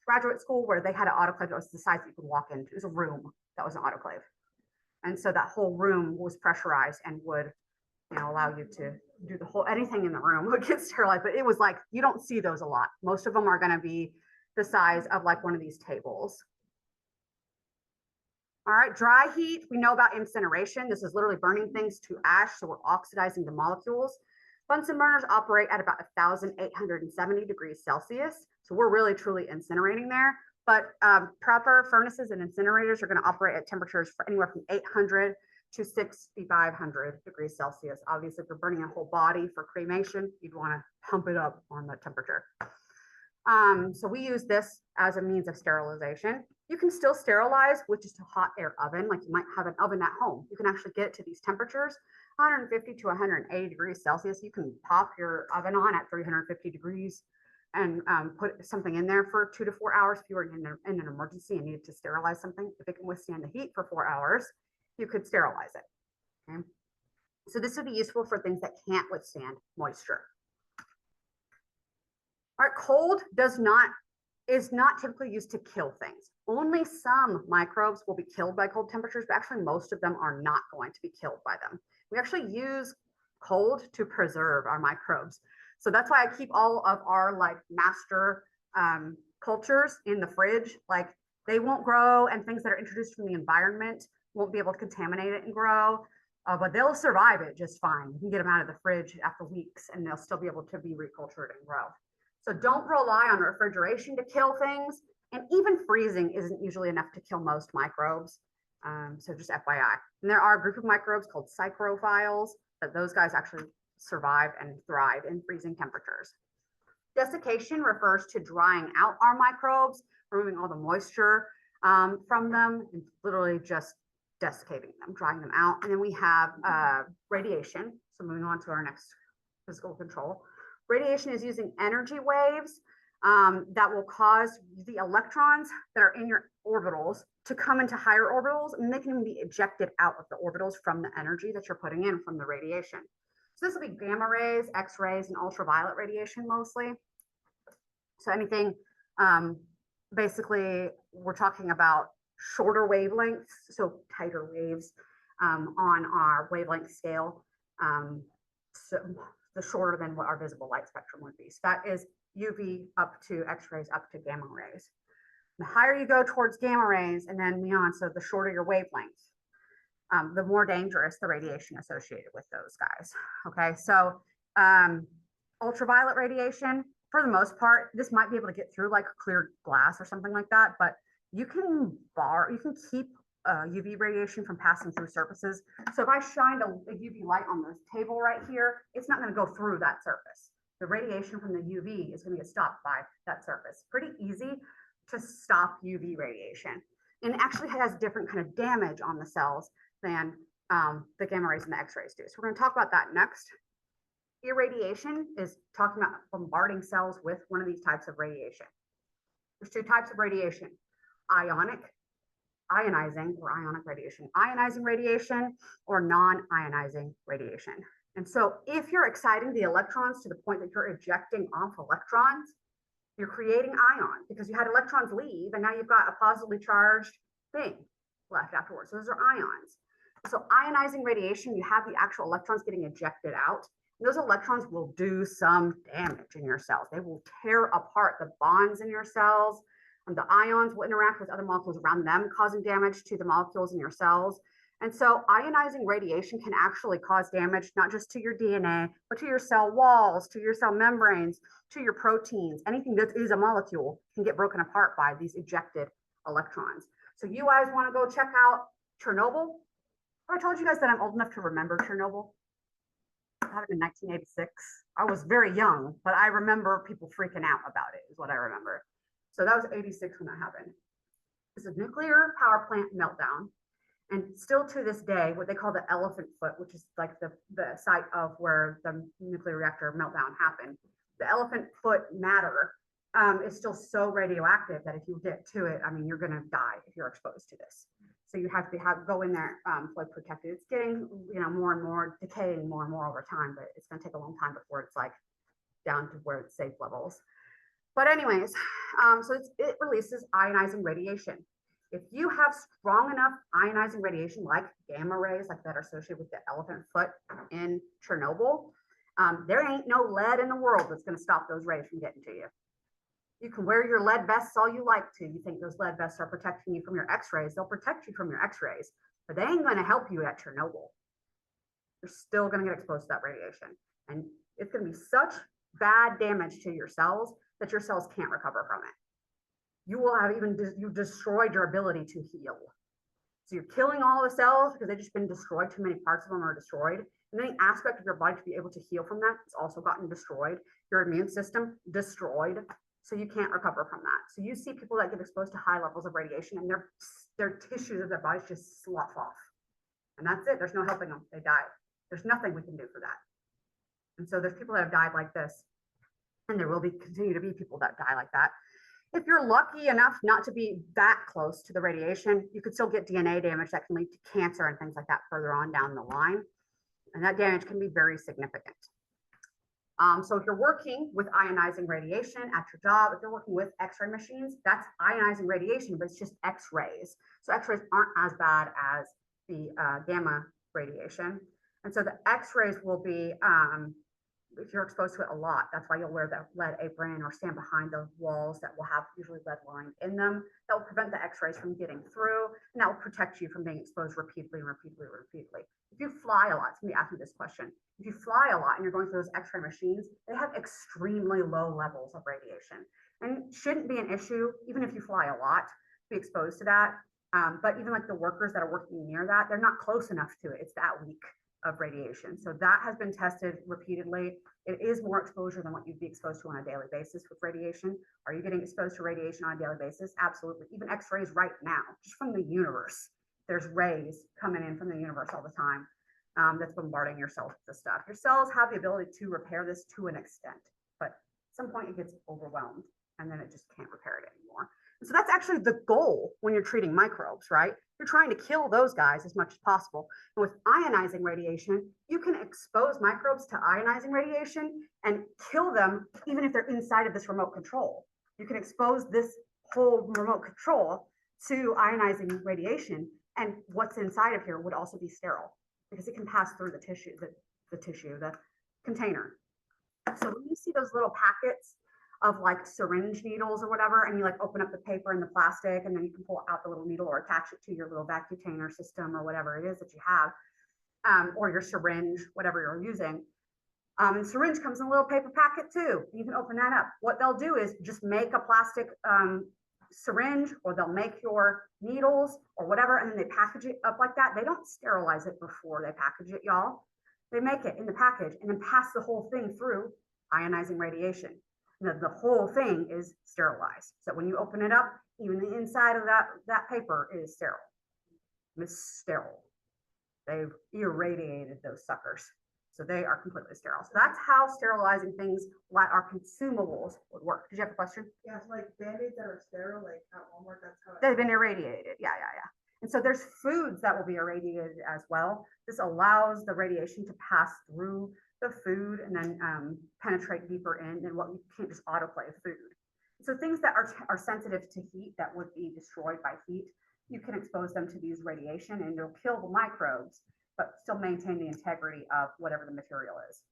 graduate school where they had an autoclave that was the size that you could walk into. It was a room that was an autoclave. And so that whole room was pressurized and would, you know, allow you to do the whole, anything in the room would get sterilized, but it was like, you don't see those a lot. Most of them are going to be the size of like one of these tables. All right, dry heat, we know about incineration. This is literally burning things to ash, so we're oxidizing the molecules. Bunsen burners operate at about 1,870 degrees Celsius. So we're really truly incinerating there. But proper furnaces and incinerators are going to operate at temperatures for anywhere from 800 to 6,500 degrees Celsius. Obviously, if you're burning a whole body for cremation, you'd want to pump it up on that temperature. So we use this as a means of sterilization. You can still sterilize with just a hot air oven, like you might have an oven at home. You can actually get to these temperatures, 150 to 180 degrees Celsius. You can pop your oven on at 350 degrees and put something in there for 2 to 4 hours. If you were in an emergency and needed to sterilize something, if it can withstand the heat for 4 hours, you could sterilize it. Okay. So this would be useful for things that can't withstand moisture. All right, cold is not typically used to kill things. Only some microbes will be killed by cold temperatures, but actually most of them are not going to be killed by them. We actually use cold to preserve our microbes. So that's why I keep all of our like master cultures in the fridge. Like they won't grow, and things that are introduced from the environment won't be able to contaminate it and grow, but they'll survive it just fine. You can get them out of the fridge after weeks and they'll still be able to be recultured and grow. So don't rely on refrigeration to kill things, and even freezing isn't usually enough to kill most microbes. So just FYI. And there are a group of microbes called psychrophiles, but those guys actually survive and thrive in freezing temperatures. Desiccation refers to drying out our microbes, removing all the moisture from them, and literally just desiccating them, drying them out. And then we have radiation. So moving on to our next physical control. Radiation is using energy waves that will cause the electrons that are in your orbitals to come into higher orbitals, and they can be ejected out of the orbitals from the energy that you're putting in from the radiation. So this will be gamma rays, X-rays, and ultraviolet radiation mostly. So anything, basically, we're talking about shorter wavelengths, so tighter waves on our wavelength scale. So the shorter than what our visible light spectrum would be. So that is UV up to X-rays up to gamma rays. The higher you go towards gamma rays and then beyond, so the shorter your wavelength, the more dangerous the radiation associated with those guys. Okay, so ultraviolet radiation, for the most part, this might be able to get through like clear glass or something like that, but you can keep UV radiation from passing through surfaces. So if I shined a UV light on this table right here, it's not going to go through that surface. The radiation from the UV is going to get stopped by that surface. Pretty easy to stop UV radiation. And it actually has different kind of damage on the cells than the gamma rays and the X-rays do. So we're going to talk about that next. Irradiation is talking about bombarding cells with one of these types of radiation. There's two types of radiation: ionizing or ionic radiation, ionizing radiation, or non-ionizing radiation. And so if you're exciting the electrons to the point that you're ejecting off electrons, you're creating ions because you had electrons leave and now you've got a positively charged thing left afterwards. So those are ions. So ionizing radiation, you have the actual electrons getting ejected out. And those electrons will do some damage in your cells. They will tear apart the bonds in your cells. The ions will interact with other molecules around them, causing damage to the molecules in your cells. And so ionizing radiation can actually cause damage, not just to your DNA, but to your cell walls, to your cell membranes, to your proteins. Anything that is a molecule can get broken apart by these ejected electrons. So you guys want to go check out Chernobyl? I told you guys that I'm old enough to remember Chernobyl. happened in 1986. I was very young, but I remember people freaking out about it, is what I remember. So that was 86 when that happened. It's a nuclear power plant meltdown. And still to this day, what they call the elephant foot, which is like the site of where the nuclear reactor meltdown happened, the elephant foot matter is still so radioactive that if you get to it, I mean, you're going to die if you're exposed to this. So you have to go in there flood protected. It's getting, more and more decaying more and more over time, but it's going to take a long time before it's like down to where it's safe levels. But anyways, so it releases ionizing radiation. If you have strong enough ionizing radiation, like gamma rays, like that are associated with the elephant foot in Chernobyl, there ain't no lead in the world that's going to stop those rays from getting to you. You can wear your lead vests all you like to. You think those lead vests are protecting you from your x-rays. They'll protect you from your x-rays, but they ain't going to help you at Chernobyl. You're still going to get exposed to that radiation. And it's going to be such bad damage to your cells that your cells can't recover from it. You will have you've destroyed your ability to heal. So you're killing all the cells because they've just been destroyed. Too many parts of them are destroyed. And any aspect of your body to be able to heal from that has also gotten destroyed. Your immune system destroyed. So you can't recover from that. So you see people that get exposed to high levels of radiation and their tissues of their bodies just slough off. And that's it. There's no helping them. They die. There's nothing we can do for that. And so there's people that have died like this. And there will continue to be people that die like that. If you're lucky enough not to be that close to the radiation, you could still get DNA damage that can lead to cancer and things like that further on down the line. And that damage can be very significant. So if you're working with ionizing radiation at your job, if you're working with x-ray machines, that's ionizing radiation, but it's just x-rays. So x-rays aren't as bad as the gamma radiation. And so the x-rays will be, if you're exposed to it a lot, that's why you'll wear the lead apron or stand behind those walls that will have usually lead lined in them. That will prevent the x-rays from getting through, and that will protect you from being exposed repeatedly and repeatedly and repeatedly. If you fly a lot, somebody asked me this question. If you fly a lot and you're going through those x-ray machines, they have extremely low levels of radiation. And it shouldn't be an issue, even if you fly a lot, to be exposed to that. But even like the workers that are working near that, they're not close enough to it. It's that weak of radiation. So that has been tested repeatedly. It is more exposure than what you'd be exposed to on a daily basis with radiation. Are you getting exposed to radiation on a daily basis? Absolutely. Even x-rays right now, just from the universe. There's rays coming in from the universe all the time that's bombarding your cells with this stuff. Your cells have the ability to repair this to an extent, but at some point it gets overwhelmed and then it just can't repair it anymore. And so that's actually the goal when you're treating microbes, right? You're trying to kill those guys as much as possible. And with ionizing radiation, you can expose microbes to ionizing radiation and kill them even if they're inside of this remote control. You can expose this whole remote control to ionizing radiation, and what's inside of here would also be sterile because it can pass through the tissue, the container. So when you see those little packets of like syringe needles or whatever, and you like open up the paper and the plastic, and then you can pull out the little needle or attach it to your little vacutainer system or whatever it is that you have, or your syringe, whatever you're using. And syringe comes in a little paper packet too. You can open that up. What they'll do is just make a plastic syringe, or they'll make your needles or whatever, and then they package it up like that. They don't sterilize it before they package it, y'all. They make it in the package and then pass the whole thing through ionizing radiation. The whole thing is sterilized. So when you open it up, even the inside of that paper is sterile. It's sterile. They've irradiated those suckers. So they are completely sterile. So that's how sterilizing things like our consumables would work. Did you have a question? Yeah, so like Band-Aids that are sterile, like at Walmart, that's how They've been irradiated. Yeah. And so there's foods that will be irradiated as well. This allows the radiation to pass through the food and then penetrate deeper in, and what you can't just autoclave food. So things that are sensitive to heat that would be destroyed by heat, you can expose them to these radiation and it'll kill the microbes, but still maintain the integrity of whatever the material is.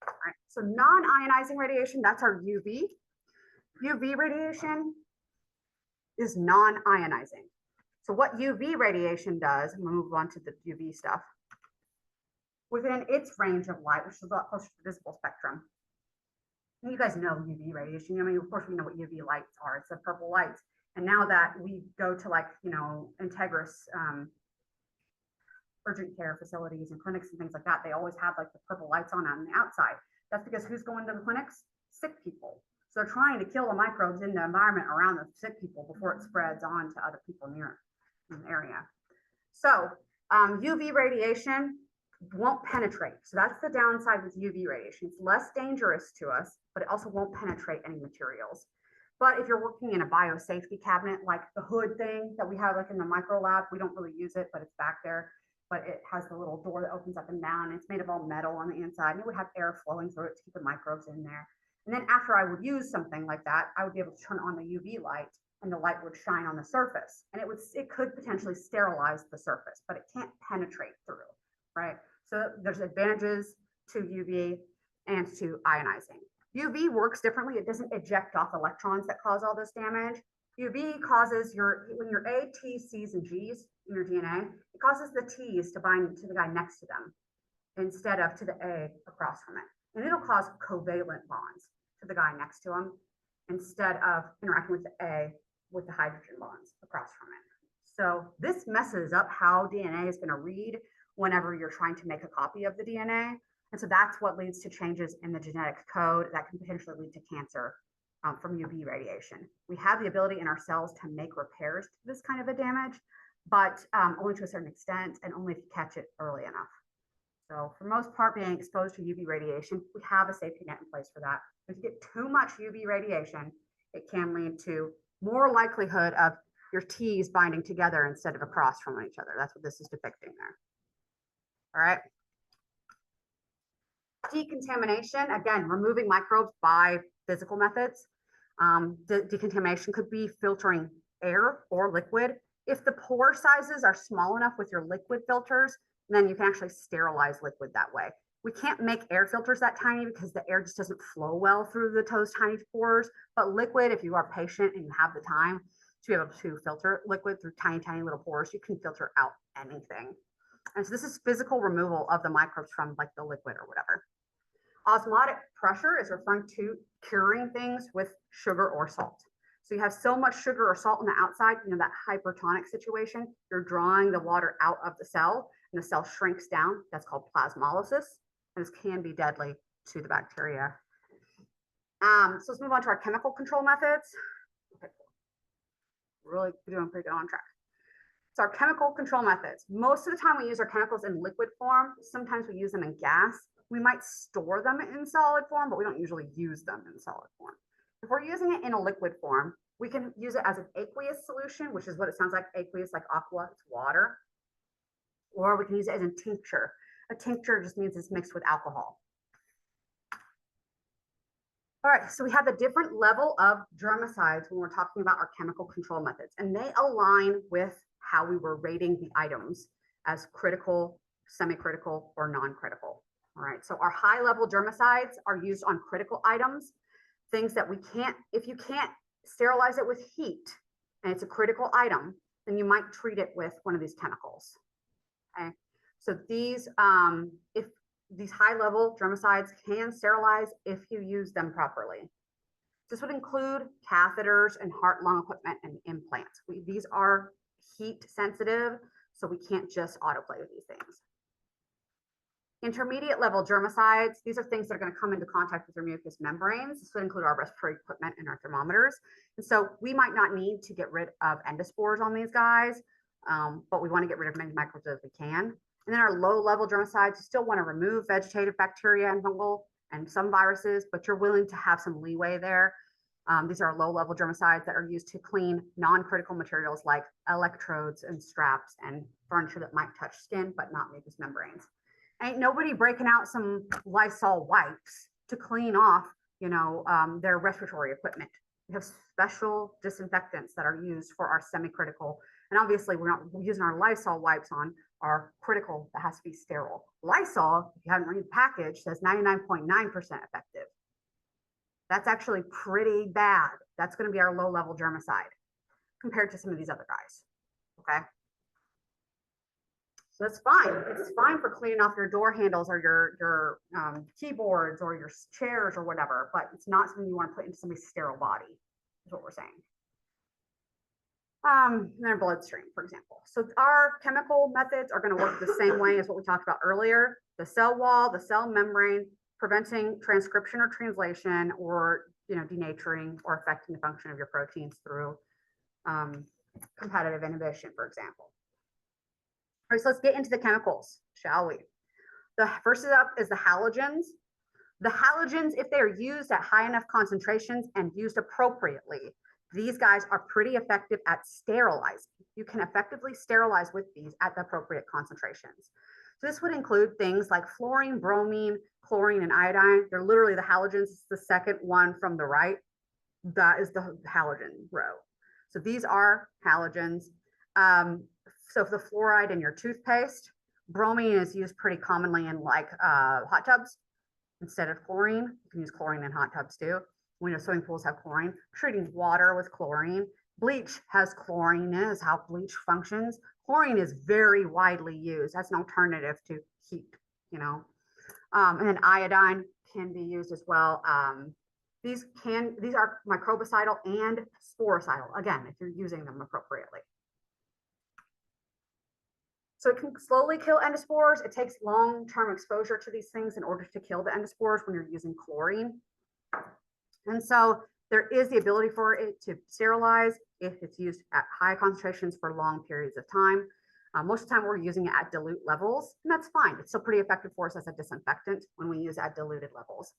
All right, so non-ionizing radiation, that's our UV. UV radiation is non-ionizing. So what UV radiation does, I'm gonna move on to the UV stuff, within its range of light, which is a lot closer to the visible spectrum. And you guys know UV radiation. I mean, of course, we know what UV lights are. It's the purple lights. And now that we go to like, Integris urgent care facilities and clinics and things like that, they always have like the purple lights on the outside. That's because who's going to the clinics? Sick people. So they're trying to kill the microbes in the environment around the sick people before it spreads on to other people near the area. So UV radiation won't penetrate. So that's the downside with UV radiation. It's less dangerous to us, but it also won't penetrate any materials. But if you're working in a biosafety cabinet, like the hood thing that we have like in the micro lab, we don't really use it, but it's back there. But it has the little door that opens up and down. And it's made of all metal on the inside, and it would have air flowing through it to keep the microbes in there. And then after I would use something like that, I would be able to turn on the UV light, and the light would shine on the surface. And it could potentially sterilize the surface, but it can't penetrate through, right? So there's advantages to UV and to ionizing. UV works differently. It doesn't eject off electrons that cause all this damage. UV causes when your A, T, C's, and G's in your DNA, it causes the T's to bind to the guy next to them instead of to the A across from it. And it'll cause covalent bonds to the guy next to him instead of interacting with the A with the hydrogen bonds across from it. So this messes up how DNA is going to read whenever you're trying to make a copy of the DNA. And so that's what leads to changes in the genetic code that can potentially lead to cancer from UV radiation. We have the ability in our cells to make repairs to this kind of a damage, but only to a certain extent and only if you catch it early enough. So for most part, being exposed to UV radiation, we have a safety net in place for that. If you get too much UV radiation, it can lead to more likelihood of your T's binding together instead of across from each other. That's what this is depicting there. All right. Decontamination, again, removing microbes by physical methods. Decontamination could be filtering air or liquid. If the pore sizes are small enough with your liquid filters, then you can actually sterilize liquid that way. We can't make air filters that tiny because the air just doesn't flow well through those tiny pores. But liquid, if you are patient and you have the time to be able to filter liquid through tiny, tiny little pores, you can filter out anything. And so this is physical removal of the microbes from like the liquid or whatever. Osmotic pressure is referring to curing things with sugar or salt. So you have so much sugar or salt on the outside, that hypertonic situation, you're drawing the water out of the cell and the cell shrinks down. That's called plasmolysis. And this can be deadly to the bacteria. So let's move on to our chemical control methods. Okay, cool. Really doing pretty good on track. So our chemical control methods. Most of the time we use our chemicals in liquid form. Sometimes we use them in gas. We might store them in solid form, but we don't usually use them in solid form. If we're using it in a liquid form, we can use it as an aqueous solution, which is what it sounds like, aqueous, like aqua, it's water. Or we can use it as a tincture. A tincture just means it's mixed with alcohol. All right, so we have a different level of germicides when we're talking about our chemical control methods, and they align with how we were rating the items as critical, semi-critical, or non-critical. All right, so our high-level germicides are used on critical items, things that we can't, if you can't sterilize it with heat, and it's a critical item, then you might treat it with one of these chemicals. Okay, so these, if these high-level germicides can sterilize if you use them properly. This would include catheters and heart-lung equipment and implants. These are heat sensitive, so we can't just autoclave these things. Intermediate level germicides, these are things that are going to come into contact with your mucous membranes. This would include our respiratory equipment and our thermometers. And so we might not need to get rid of endospores on these guys, but we want to get rid of many microbes as we can. And then our low level germicides, you still want to remove vegetative bacteria and fungal and some viruses, but you're willing to have some leeway there. These are low level germicides that are used to clean non-critical materials like electrodes and straps and furniture that might touch skin, but not mucous membranes. Ain't nobody breaking out some Lysol wipes to clean off, their respiratory equipment. We have special disinfectants that are used for our semi-critical. And obviously we're not using our Lysol wipes on our critical that has to be sterile. Lysol, if you haven't read the package, says 99.9% effective. That's actually pretty bad. That's going to be our low level germicide compared to some of these other guys. Okay. So it's fine. It's fine for cleaning off your door handles or your keyboards or your chairs or whatever, but it's not something you want to put into somebody's sterile body, is what we're saying. their bloodstream, for example. So our chemical methods are going to work the same way as what we talked about earlier. The cell wall, the cell membrane, preventing transcription or translation, or denaturing or affecting the function of your proteins through competitive inhibition, for example. All right, so let's get into the chemicals, shall we? The first up is the halogens. The halogens, if they're used at high enough concentrations and used appropriately, these guys are pretty effective at sterilizing. You can effectively sterilize with these at the appropriate concentrations. So this would include things like fluorine, bromine, chlorine, and iodine. They're literally the halogens. It's the second one from the right. That is the halogen row. So these are halogens. So for the fluoride in your toothpaste, bromine is used pretty commonly in like hot tubs instead of chlorine. You can use chlorine in hot tubs too. We know swimming pools have chlorine. Treating water with chlorine. Bleach has chlorine in it, is how bleach functions. Chlorine is very widely used as an alternative to heat, and then iodine can be used as well. These are microbicidal and sporicidal, again, if you're using them appropriately. So it can slowly kill endospores. It takes long-term exposure to these things in order to kill the endospores when you're using chlorine. And so there is the ability for it to sterilize if it's used at high concentrations for long periods of time. Most of the time we're using it at dilute levels, and that's fine. It's still pretty effective for us as a disinfectant when we use at diluted levels.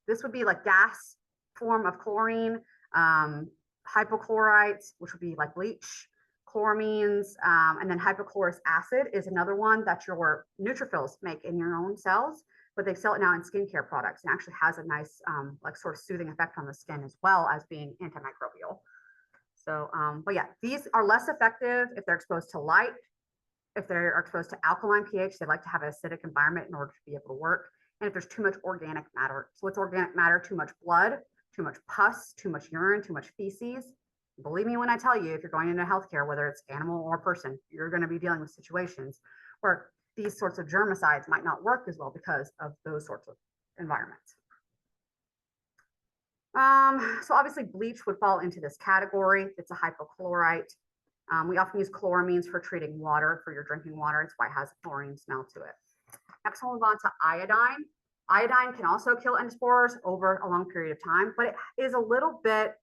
This would be like gas form of chlorine, hypochlorites, which would be like bleach, chloramines, and then hypochlorous acid is another one that your neutrophils make in your own cells, but they sell it now in skincare products and actually has a nice like sort of soothing effect on the skin as well as being antimicrobial. So, but yeah, these are less effective if they're exposed to light. If they're exposed to alkaline pH, they like to have an acidic environment in order to be able to work. And if there's too much organic matter. So what's organic matter? Too much blood, too much pus, too much urine, too much feces. Believe me when I tell you, if you're going into healthcare, whether it's animal or person, you're going to be dealing with situations where these sorts of germicides might not work as well because of those sorts of environments. So obviously bleach would fall into this category. It's a hypochlorite. We often use chloramines for treating water, for your drinking water. It's why it has a chlorine smell to it. Next, we'll move on to iodine. Iodine can also kill endospores over a long period of time, but it is a little bit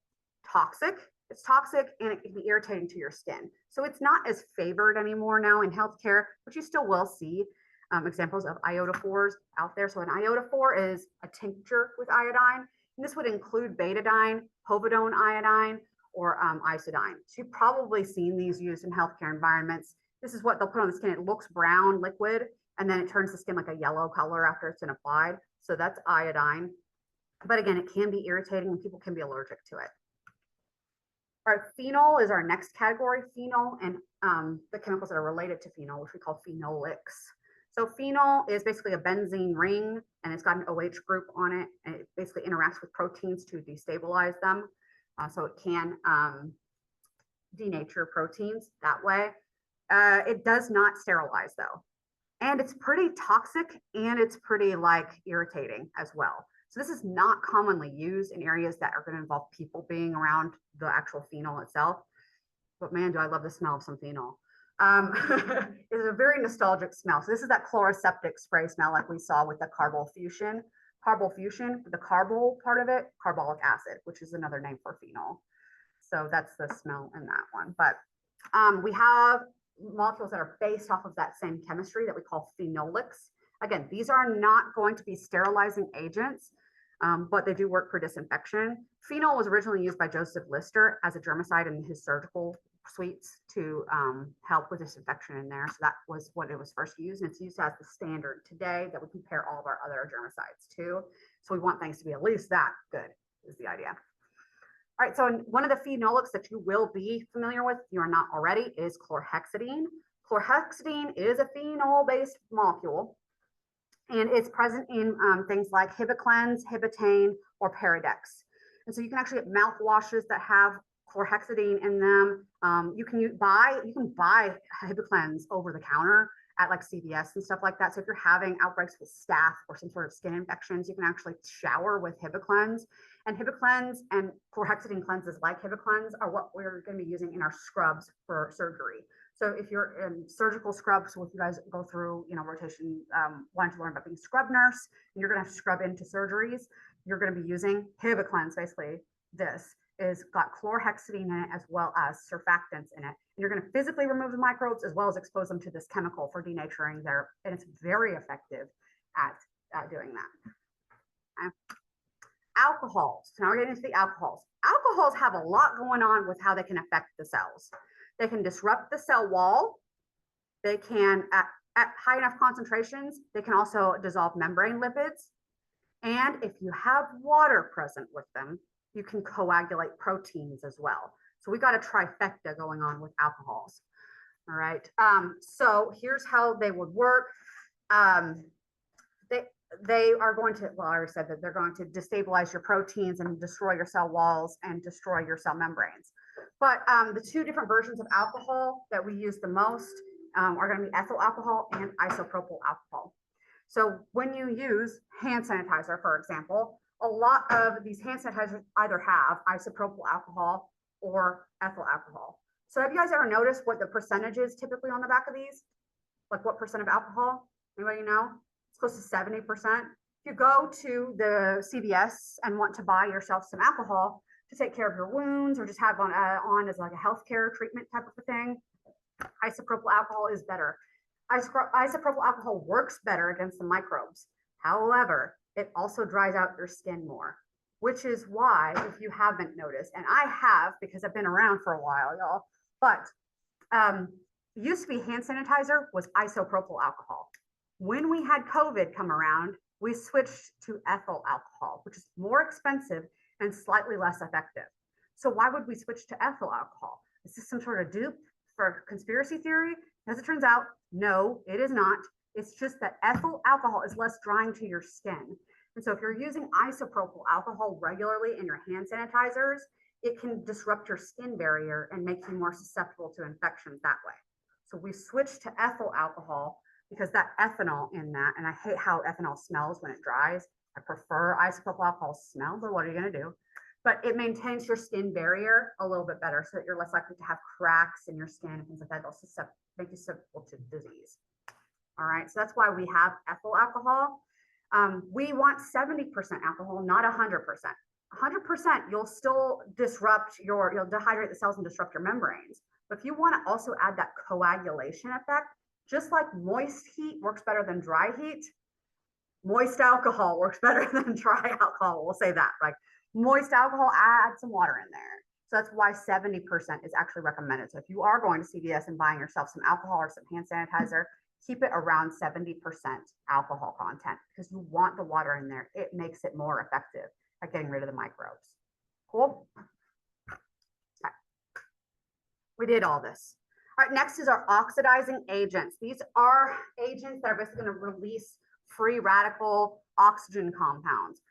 toxic. It's toxic and it can be irritating to your skin. So it's not as favored anymore now in healthcare, but you still will see examples of iodophores out there. So an iodophore is a tincture with iodine. And this would include betadine, povidone iodine, or isodyne. So you've probably seen these used in healthcare environments. This is what they'll put on the skin. It looks brown liquid, and then it turns the skin like a yellow color after it's been applied. So that's iodine. But again, it can be irritating and people can be allergic to it. All right, phenol is our next category. Phenol and the chemicals that are related to phenol, which we call phenolics. So phenol is basically a benzene ring, and it's got an OH group on it, and it basically interacts with proteins to destabilize them. So it can denature proteins that way. It does not sterilize though. And it's pretty toxic and it's pretty like irritating as well. So this is not commonly used in areas that are going to involve people being around the actual phenol itself. But man, do I love the smell of some phenol. It's a very nostalgic smell. So this is that chloroseptic spray smell like we saw with the carbol fuchsin. Carbol fuchsin, the carbol part of it, carbolic acid, which is another name for phenol. So that's the smell in that one. But we have molecules that are based off of that same chemistry that we call phenolics. Again, these are not going to be sterilizing agents, but they do work for disinfection. Phenol was originally used by Joseph Lister as a germicide in his surgical suites to help with disinfection in there. So that was what it was first used, and it's used as the standard today that we compare all of our other germicides to. So we want things to be at least that good is the idea. All right, so one of the phenolics that you will be familiar with, if you are not already, is chlorhexidine. Chlorhexidine is a phenol-based molecule, and it's present in things like Hibiclens, Hibitane, or Paradex. And so you can actually get mouthwashes that have chlorhexidine in them. You can buy Hibiclens over the counter at like CVS and stuff like that. So if you're having outbreaks with staph or some sort of skin infections, you can actually shower with Hibiclens, And HibaCleanse and chlorhexidine cleanses like HibaCleanse are what we're going to be using in our scrubs for surgery. So if you're in surgical scrubs, so if you guys go through, rotation, wanting to learn about being scrub nurse, and you're going to have to scrub into surgeries, you're going to be using HibaCleanse. Basically, this is got chlorhexidine in it as well as surfactants in it. And you're going to physically remove the microbes as well as expose them to this chemical for denaturing their, and it's very effective at doing that. Okay. Alcohols. So now we're getting into the alcohols. Alcohols have a lot going on with how they can affect the cells. They can disrupt the cell wall. They can, at high enough concentrations, they can also dissolve membrane lipids. And if you have water present with them, you can coagulate proteins as well. So we got a trifecta going on with alcohols. All right. So here's how they would work. They are going to, well, I already said that they're going to destabilize your proteins and destroy your cell walls and destroy your cell membranes. But the two different versions of alcohol that we use the most are going to be ethyl alcohol and isopropyl alcohol. So when you use hand sanitizer, for example, a lot of these hand sanitizers either have isopropyl alcohol or ethyl alcohol. So have you guys ever noticed what the percentage is typically on the back of these? Like what percent of alcohol? Anybody know? It's close to 70%. If you go to the CVS and want to buy yourself some alcohol to take care of your wounds or just have on as like a healthcare treatment type of a thing, isopropyl alcohol is better. Isopropyl alcohol works better against the microbes. However, it also dries out your skin more, which is why, if you haven't noticed, and I have because I've been around for a while, y'all, but used to be hand sanitizer was isopropyl alcohol. When we had COVID come around, we switched to ethyl alcohol, which is more expensive and slightly less effective. So why would we switch to ethyl alcohol? Is this some sort of dupe for conspiracy theory? As it turns out, no, it is not. It's just that ethyl alcohol is less drying to your skin. And so if you're using isopropyl alcohol regularly in your hand sanitizers, it can disrupt your skin barrier and make you more susceptible to infections that way. So we switched to ethyl alcohol because that ethanol in that, and I hate how ethanol smells when it dries. I prefer isopropyl alcohol smell, but what are you going to do? But it maintains your skin barrier a little bit better so that you're less likely to have cracks in your skin and things like that. They'll make you susceptible to disease. All right, so that's why we have ethyl alcohol. We want 70% alcohol, not 100%. 100%, you'll still disrupt you'll dehydrate the cells and disrupt your membranes. But if you want to also add that coagulation effect, just like moist heat works better than dry heat, moist alcohol works better than dry alcohol. We'll say that, like moist alcohol, add some water in there. So that's why 70% is actually recommended. So if you are going to CVS and buying yourself some alcohol or some hand sanitizer, keep it around 70% alcohol content because you want the water in there. It makes it more effective at getting rid of the microbes. Cool. Okay. We did all this. All right, next is our oxidizing agents. These are agents that are basically going to release free radical oxygen compounds.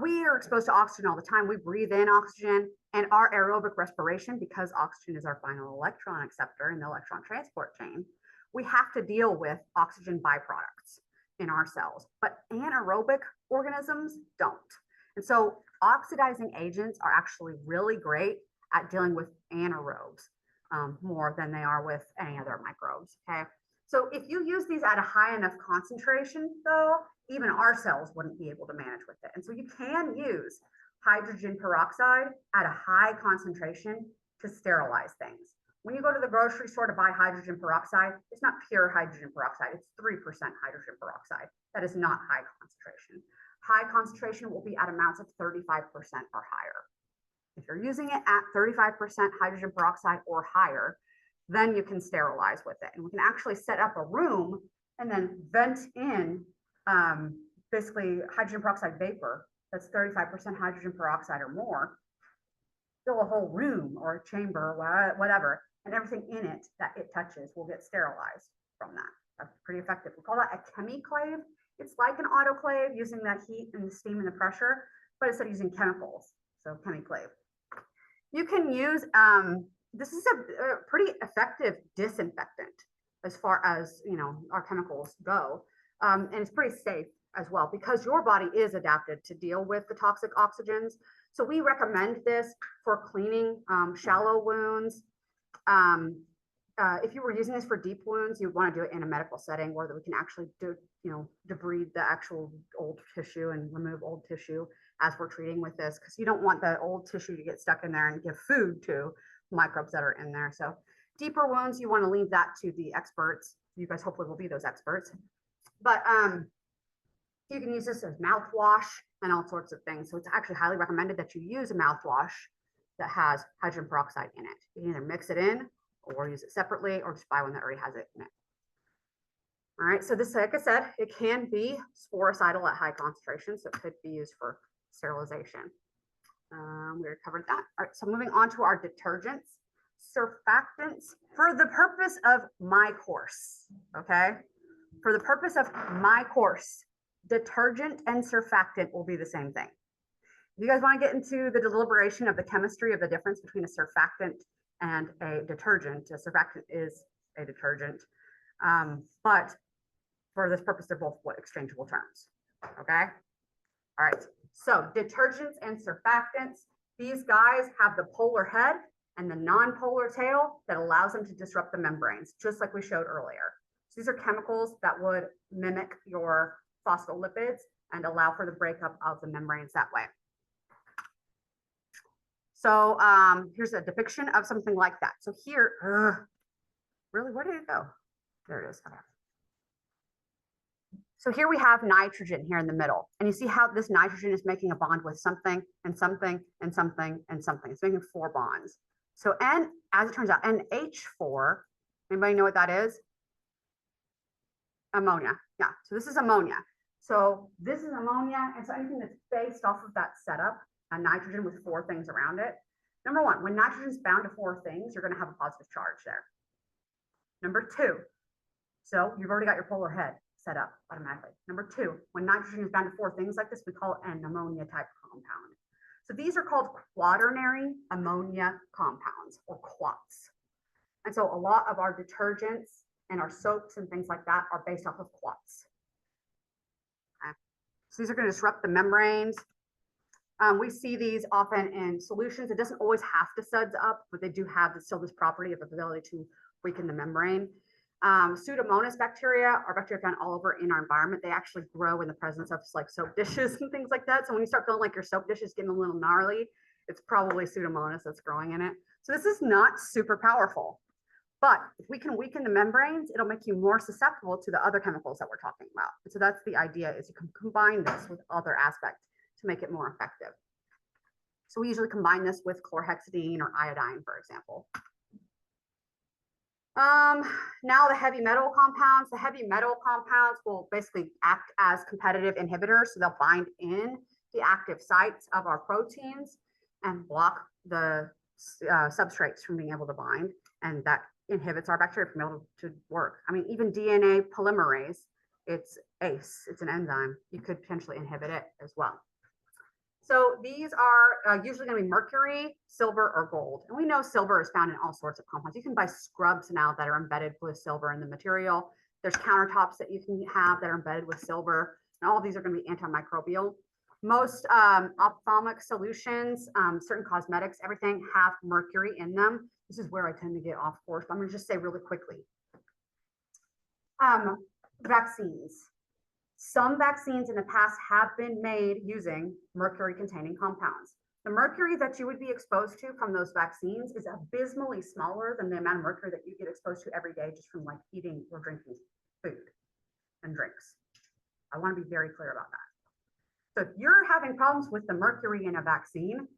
We are exposed to oxygen all the time. We breathe in oxygen, and our aerobic respiration, because oxygen is our final electron acceptor in the electron transport chain, we have to deal with oxygen byproducts in our cells, but anaerobic organisms don't. And so oxidizing agents are actually really great at dealing with anaerobes more than they are with any other microbes, okay? So if you use these at a high enough concentration, though, even our cells wouldn't be able to manage with it. And so you can use hydrogen peroxide at a high concentration to sterilize things. When you go to the grocery store to buy hydrogen peroxide, it's not pure hydrogen peroxide, it's 3% hydrogen peroxide. That is not high concentration. High concentration will be at amounts of 35% or higher. If you're using it at 35% hydrogen peroxide or higher, then you can sterilize with it. And we can actually set up a room and then vent in basically hydrogen peroxide vapor that's 35% hydrogen peroxide or more, fill a whole room or a chamber or whatever, and everything in it that it touches will get sterilized from that. That's pretty effective. We call that a chemiclave. It's like an autoclave using that heat and the steam and the pressure, but instead of using chemicals, so chemiclave. You can use, this is a pretty effective disinfectant as far as, our chemicals go. And it's pretty safe as well because your body is adapted to deal with the toxic oxygens. So we recommend this for cleaning shallow wounds. If you were using this for deep wounds, you want to do it in a medical setting where we can actually debride the actual old tissue and remove old tissue as we're treating with this, because you don't want the old tissue to get stuck in there and give food to microbes that are in there. So deeper wounds, you want to leave that to the experts. You guys hopefully will be those experts. But you can use this as mouthwash and all sorts of things. So it's actually highly recommended that you use a mouthwash that has hydrogen peroxide in it. You can either mix it in or use it separately, or just buy one that already has it in it. All right, so this, like I said, it can be sporicidal at high concentrations, so it could be used for sterilization. We already covered that. All right, so moving on to our detergents, surfactants, for the purpose of my course, okay? For the purpose of my course, detergent and surfactant will be the same thing. If you guys want to get into the deliberation of the chemistry of the difference between a surfactant and a detergent, a surfactant is a detergent, but for this purpose, they're both exchangeable terms, okay? All right, so detergents and surfactants, these guys have the polar head and the non-polar tail that allows them to disrupt the membranes, just like we showed earlier. So these are chemicals that would mimic your phospholipids and allow for the breakup of the membranes that way. So here's a depiction of something like that. So here, really, where did it go? There it is. Okay. So here we have nitrogen here in the middle, and you see how this nitrogen is making a bond with something and something and something and something. It's making 4 bonds. So N, as it turns out, NH4, anybody know what that is? Ammonia. Yeah, so this is ammonia. So this is ammonia, and so anything that's based off of that setup, a nitrogen with 4 things around it. Number 1, when nitrogen is bound to 4 things, you're going to have a positive charge there. Number 2, so you've already got your polar head set up automatically. Number 2, when nitrogen is bound to 4 things like this, we call it an ammonia type compound. So these are called quaternary ammonia compounds, or quats. And so a lot of our detergents and our soaps and things like that are based off of quats. Okay. So these are going to disrupt the membranes. We see these often in solutions. It doesn't always have to suds up, but they do have still this property of ability to weaken the membrane. Pseudomonas bacteria are bacteria found all over in our environment. They actually grow in the presence of like soap dishes and things like that. So when you start feeling like your soap dish is getting a little gnarly, it's probably Pseudomonas that's growing in it. So this is not super powerful, but if we can weaken the membranes, it'll make you more susceptible to the other chemicals that we're talking about. And so that's the idea, is you can combine this with other aspects to make it more effective. So we usually combine this with chlorhexidine or iodine, for example. Now the heavy metal compounds. The heavy metal compounds will basically act as competitive inhibitors. So they'll bind in the active sites of our proteins and block the substrates from being able to bind. And that inhibits our bacteria from being able to work. I mean, even DNA polymerase, it's ACE, it's an enzyme. You could potentially inhibit it as well. So these are usually going to be mercury, silver, or gold. And we know silver is found in all sorts of compounds. You can buy scrubs now that are embedded with silver in the material. There's countertops that you can have that are embedded with silver. And all of these are going to be antimicrobial. Most ophthalmic solutions, certain cosmetics, everything have mercury in them. This is where I tend to get off course, but I'm going to just say really quickly. Vaccines. Some vaccines in the past have been made using mercury-containing compounds. The mercury that you would be exposed to from those vaccines is abysmally smaller than the amount of mercury that you get exposed to every day just from like eating or drinking food and drinks. I want to be very clear about that. So if you're having problems with the mercury in a vaccine,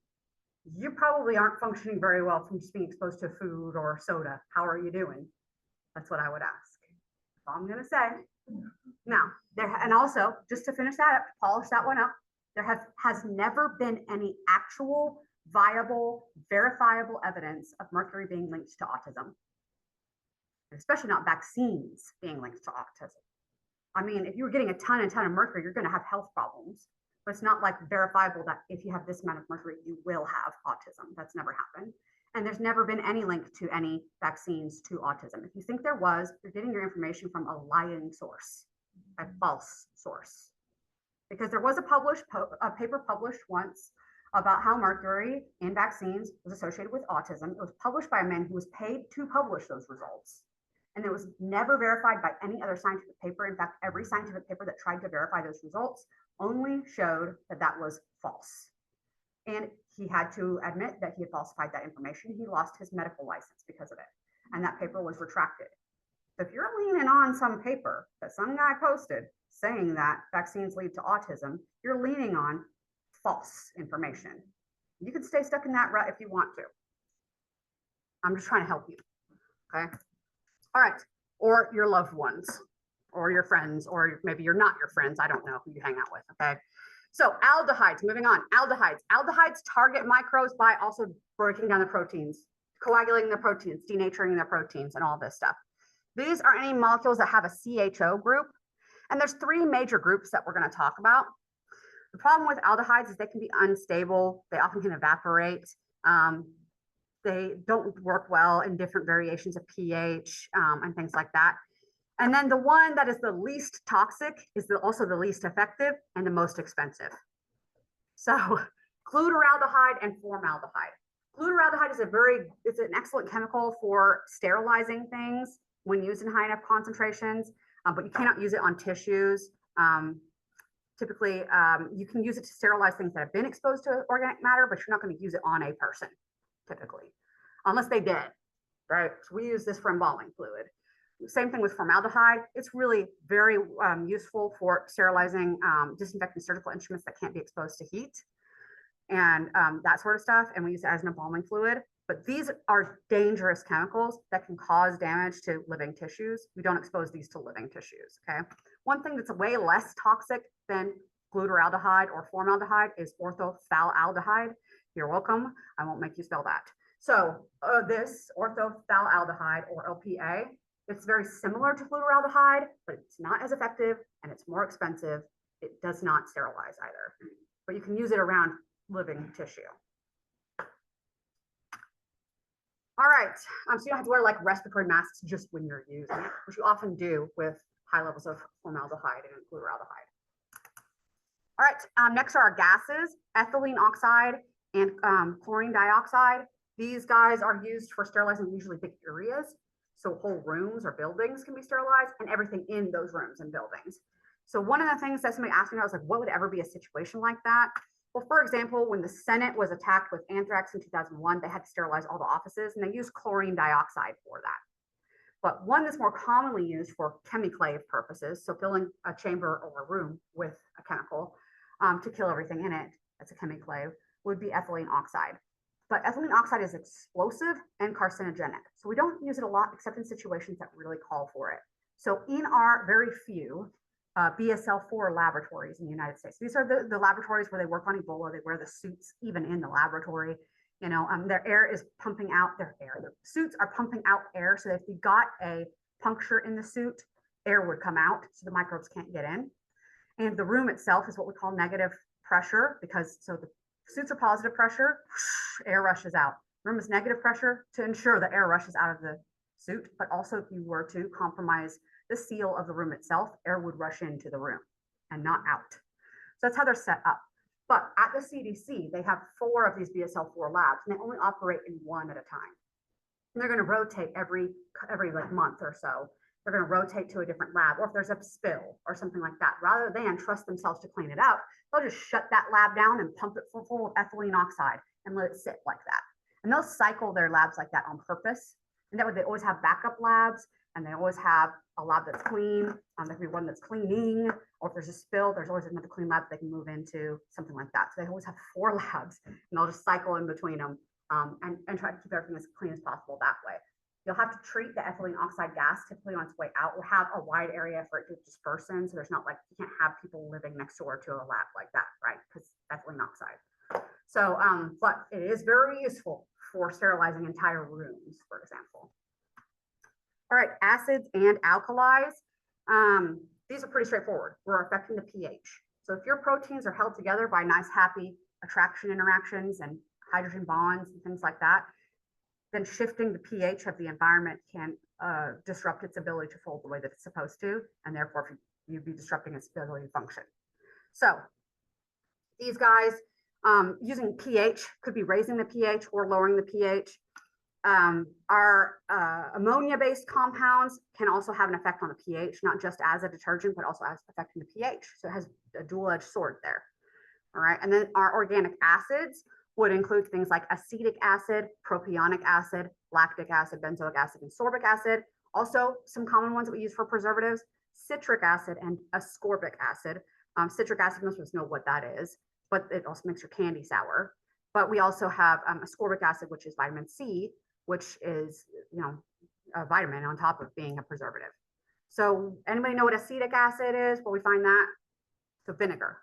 you probably aren't functioning very well from just being exposed to food or soda. How are you doing? That's what I would ask. That's all I'm going to say. Now, and also, just to finish that up, to polish that one up, there has never been any actual, viable, verifiable evidence of mercury being linked to autism, especially not vaccines being linked to autism. I mean, if you were getting a ton of mercury, you're going to have health problems, but it's not like verifiable that if you have this amount of mercury, you will have autism. That's never happened. And there's never been any link to any vaccines to autism. If you think there was, you're getting your information from a lying source, a false source. Because there was a paper published once about how mercury in vaccines was associated with autism. It was published by a man who was paid to publish those results. And it was never verified by any other scientific paper. In fact, every scientific paper that tried to verify those results only showed that that was false. And he had to admit that he had falsified that information. He lost his medical license because of it. And that paper was retracted. So if you're leaning on some paper that some guy posted saying that vaccines lead to autism, you're leaning on false information. You can stay stuck in that rut if you want to. I'm just trying to help you, okay? All right, or your loved ones, or your friends, or maybe you're not your friends. I don't know who you hang out with, okay? So aldehydes, moving on, aldehydes. Aldehydes target microbes by also breaking down the proteins, coagulating the proteins, denaturing their proteins, and all this stuff. These are any molecules that have a CHO group. And there's three major groups that we're going to talk about. The problem with aldehydes is they can be unstable. They often can evaporate. They don't work well in different variations of pH and things like that. And then the one that is the least toxic is also the least effective and the most expensive. So glutaraldehyde and formaldehyde. Glutaraldehyde is it's an excellent chemical for sterilizing things when used in high enough concentrations, but you cannot use it on tissues. Typically, you can use it to sterilize things that have been exposed to organic matter, but you're not going to use it on a person, typically, unless they did, right? So we use this for embalming fluid. Same thing with formaldehyde. It's really very useful for sterilizing, disinfecting surgical instruments that can't be exposed to heat and that sort of stuff. And we use it as an embalming fluid. But these are dangerous chemicals that can cause damage to living tissues. We don't expose these to living tissues, okay? One thing that's way less toxic than glutaraldehyde or formaldehyde is orthophthalaldehyde. You're welcome. I won't make you spell that. So this orthophthalaldehyde or LPA, it's very similar to glutaraldehyde, but it's not as effective and it's more expensive. It does not sterilize either, but you can use it around living tissue. All right, so you don't have to wear like respiratory masks just when you're using it, which you often do with high levels of formaldehyde and glutaraldehyde. All right, next are our gases, ethylene oxide and chlorine dioxide. These guys are used for sterilizing usually big areas. So whole rooms or buildings can be sterilized and everything in those rooms and buildings. So one of the things that somebody asked me, I was like, what would ever be a situation like that? Well, for example, when the Senate was attacked with anthrax in 2001, they had to sterilize all the offices and they used chlorine dioxide for that. But one that's more commonly used for chemiclave purposes, so filling a chamber or a room with a chemical to kill everything in it, that's a chemiclave, would be ethylene oxide. But ethylene oxide is explosive and carcinogenic. So we don't use it a lot except in situations that really call for it. So in our very few BSL-4 laboratories in the United States, these are the laboratories where they work on Ebola, they wear the suits even in the laboratory. You know, their air is pumping out their suits are pumping out air. So if you got a puncture in the suit, air would come out so the microbes can't get in. And the room itself is what we call negative pressure because so the suits are positive pressure, air rushes out. Room is negative pressure to ensure that air rushes out of the suit, but also if you were to compromise the seal of the room itself, air would rush into the room and not out. So that's how they're set up. But at the CDC, they have 4 of these BSL-4 labs, and they only operate in one at a time. And they're going to rotate every like month or so. They're going to rotate to a different lab, or if there's a spill or something like that, rather than trust themselves to clean it out, they'll just shut that lab down and pump it full of ethylene oxide and let it sit like that. And they'll cycle their labs like that on purpose. And that way they always have backup labs, and they always have a lab that's clean. There can be one that's cleaning, or if there's a spill, there's always another clean lab they can move into, something like that. So they always have 4 labs, and they'll just cycle in between them and try to keep everything as clean as possible that way. You'll have to treat the ethylene oxide gas typically on its way out, or have a wide area for it to disperse in. So there's not like, you can't have people living next door to a lab like that, right? Because ethylene oxide. So, but it is very useful for sterilizing entire rooms, for example. All right, acids and alkalis. These are pretty straightforward. We're affecting the pH. So if your proteins are held together by nice, happy attraction interactions and hydrogen bonds and things like that, then shifting the pH of the environment can disrupt its ability to fold the way that it's supposed to, and therefore you'd be disrupting its ability to function. So these guys Using pH, could be raising the pH or lowering the pH. Our ammonia-based compounds can also have an effect on the pH, not just as a detergent, but also as affecting the pH. So it has a dual-edged sword there. All right, and then our organic acids would include things like acetic acid, propionic acid, lactic acid, benzoic acid, and sorbic acid. Also, some common ones that we use for preservatives, citric acid and ascorbic acid. Citric acid, most of us know what that is, but it also makes your candy sour. But we also have ascorbic acid, which is vitamin C, which is, a vitamin on top of being a preservative. So anybody know what acetic acid is? Well, we find that. So vinegar.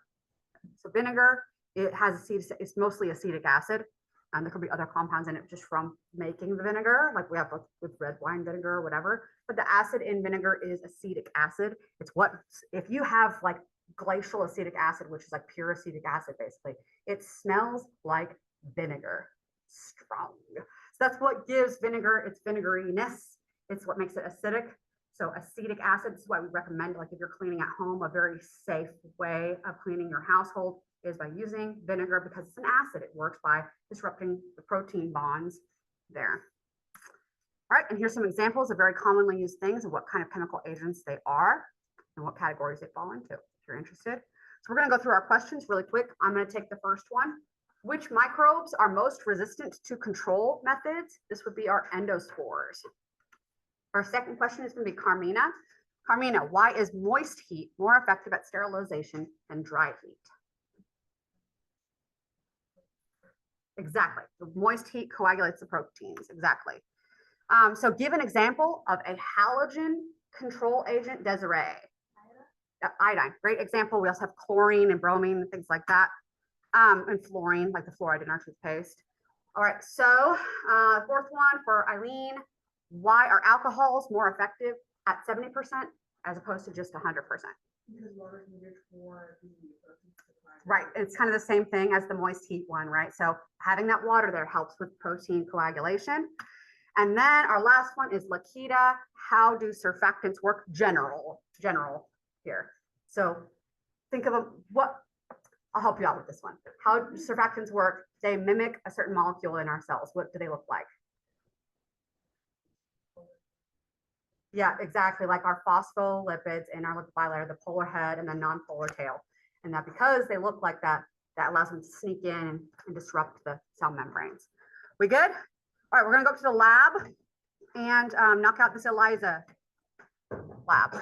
So vinegar, it's mostly acetic acid. And there could be other compounds in it just from making the vinegar, like we have with red wine vinegar or whatever. But the acid in vinegar is acetic acid. It's what, if you have like glacial acetic acid, which is like pure acetic acid, basically, it smells like vinegar, strong. So that's what gives vinegar its vinegariness. It's what makes it acidic. So acetic acid is why we recommend, like if you're cleaning at home, a very safe way of cleaning your household is by using vinegar because it's an acid. It works by disrupting the protein bonds there. All right, and here's some examples of very commonly used things and what kind of chemical agents they are and what categories they fall into, if you're interested. So we're gonna go through our questions really quick. I'm gonna take the first one. Which microbes are most resistant to control methods? This would be our endospores. Our second question is gonna be Carmina. Carmina, why is moist heat more effective at sterilization than dry heat? Exactly. The moist heat coagulates the proteins. Exactly. So give an example of a halogen control agent, Desiree. Iodine. Great example. We also have chlorine and bromine and things like that. And fluorine, like the fluoride in our toothpaste. All right. So fourth one for Eileen. Why are alcohols more effective at 70% as opposed to just 100%? Because water is needed for the proteins to coagulate. Right, it's kind of the same thing as the moist heat one, right? So having that water there helps with protein coagulation. And then our last one is Lakita. How do surfactants work? General here. So think of I'll help you out with this one. How do surfactants work? They mimic a certain molecule in our cells. What do they look like? Yeah, exactly. Like our phospholipids in our lipid bilayer, the polar head and the non-polar tail. And that because they look like that, that allows them to sneak in and disrupt the cell membranes. We good? All right, we're gonna go up to the lab and knock out this ELISA lab.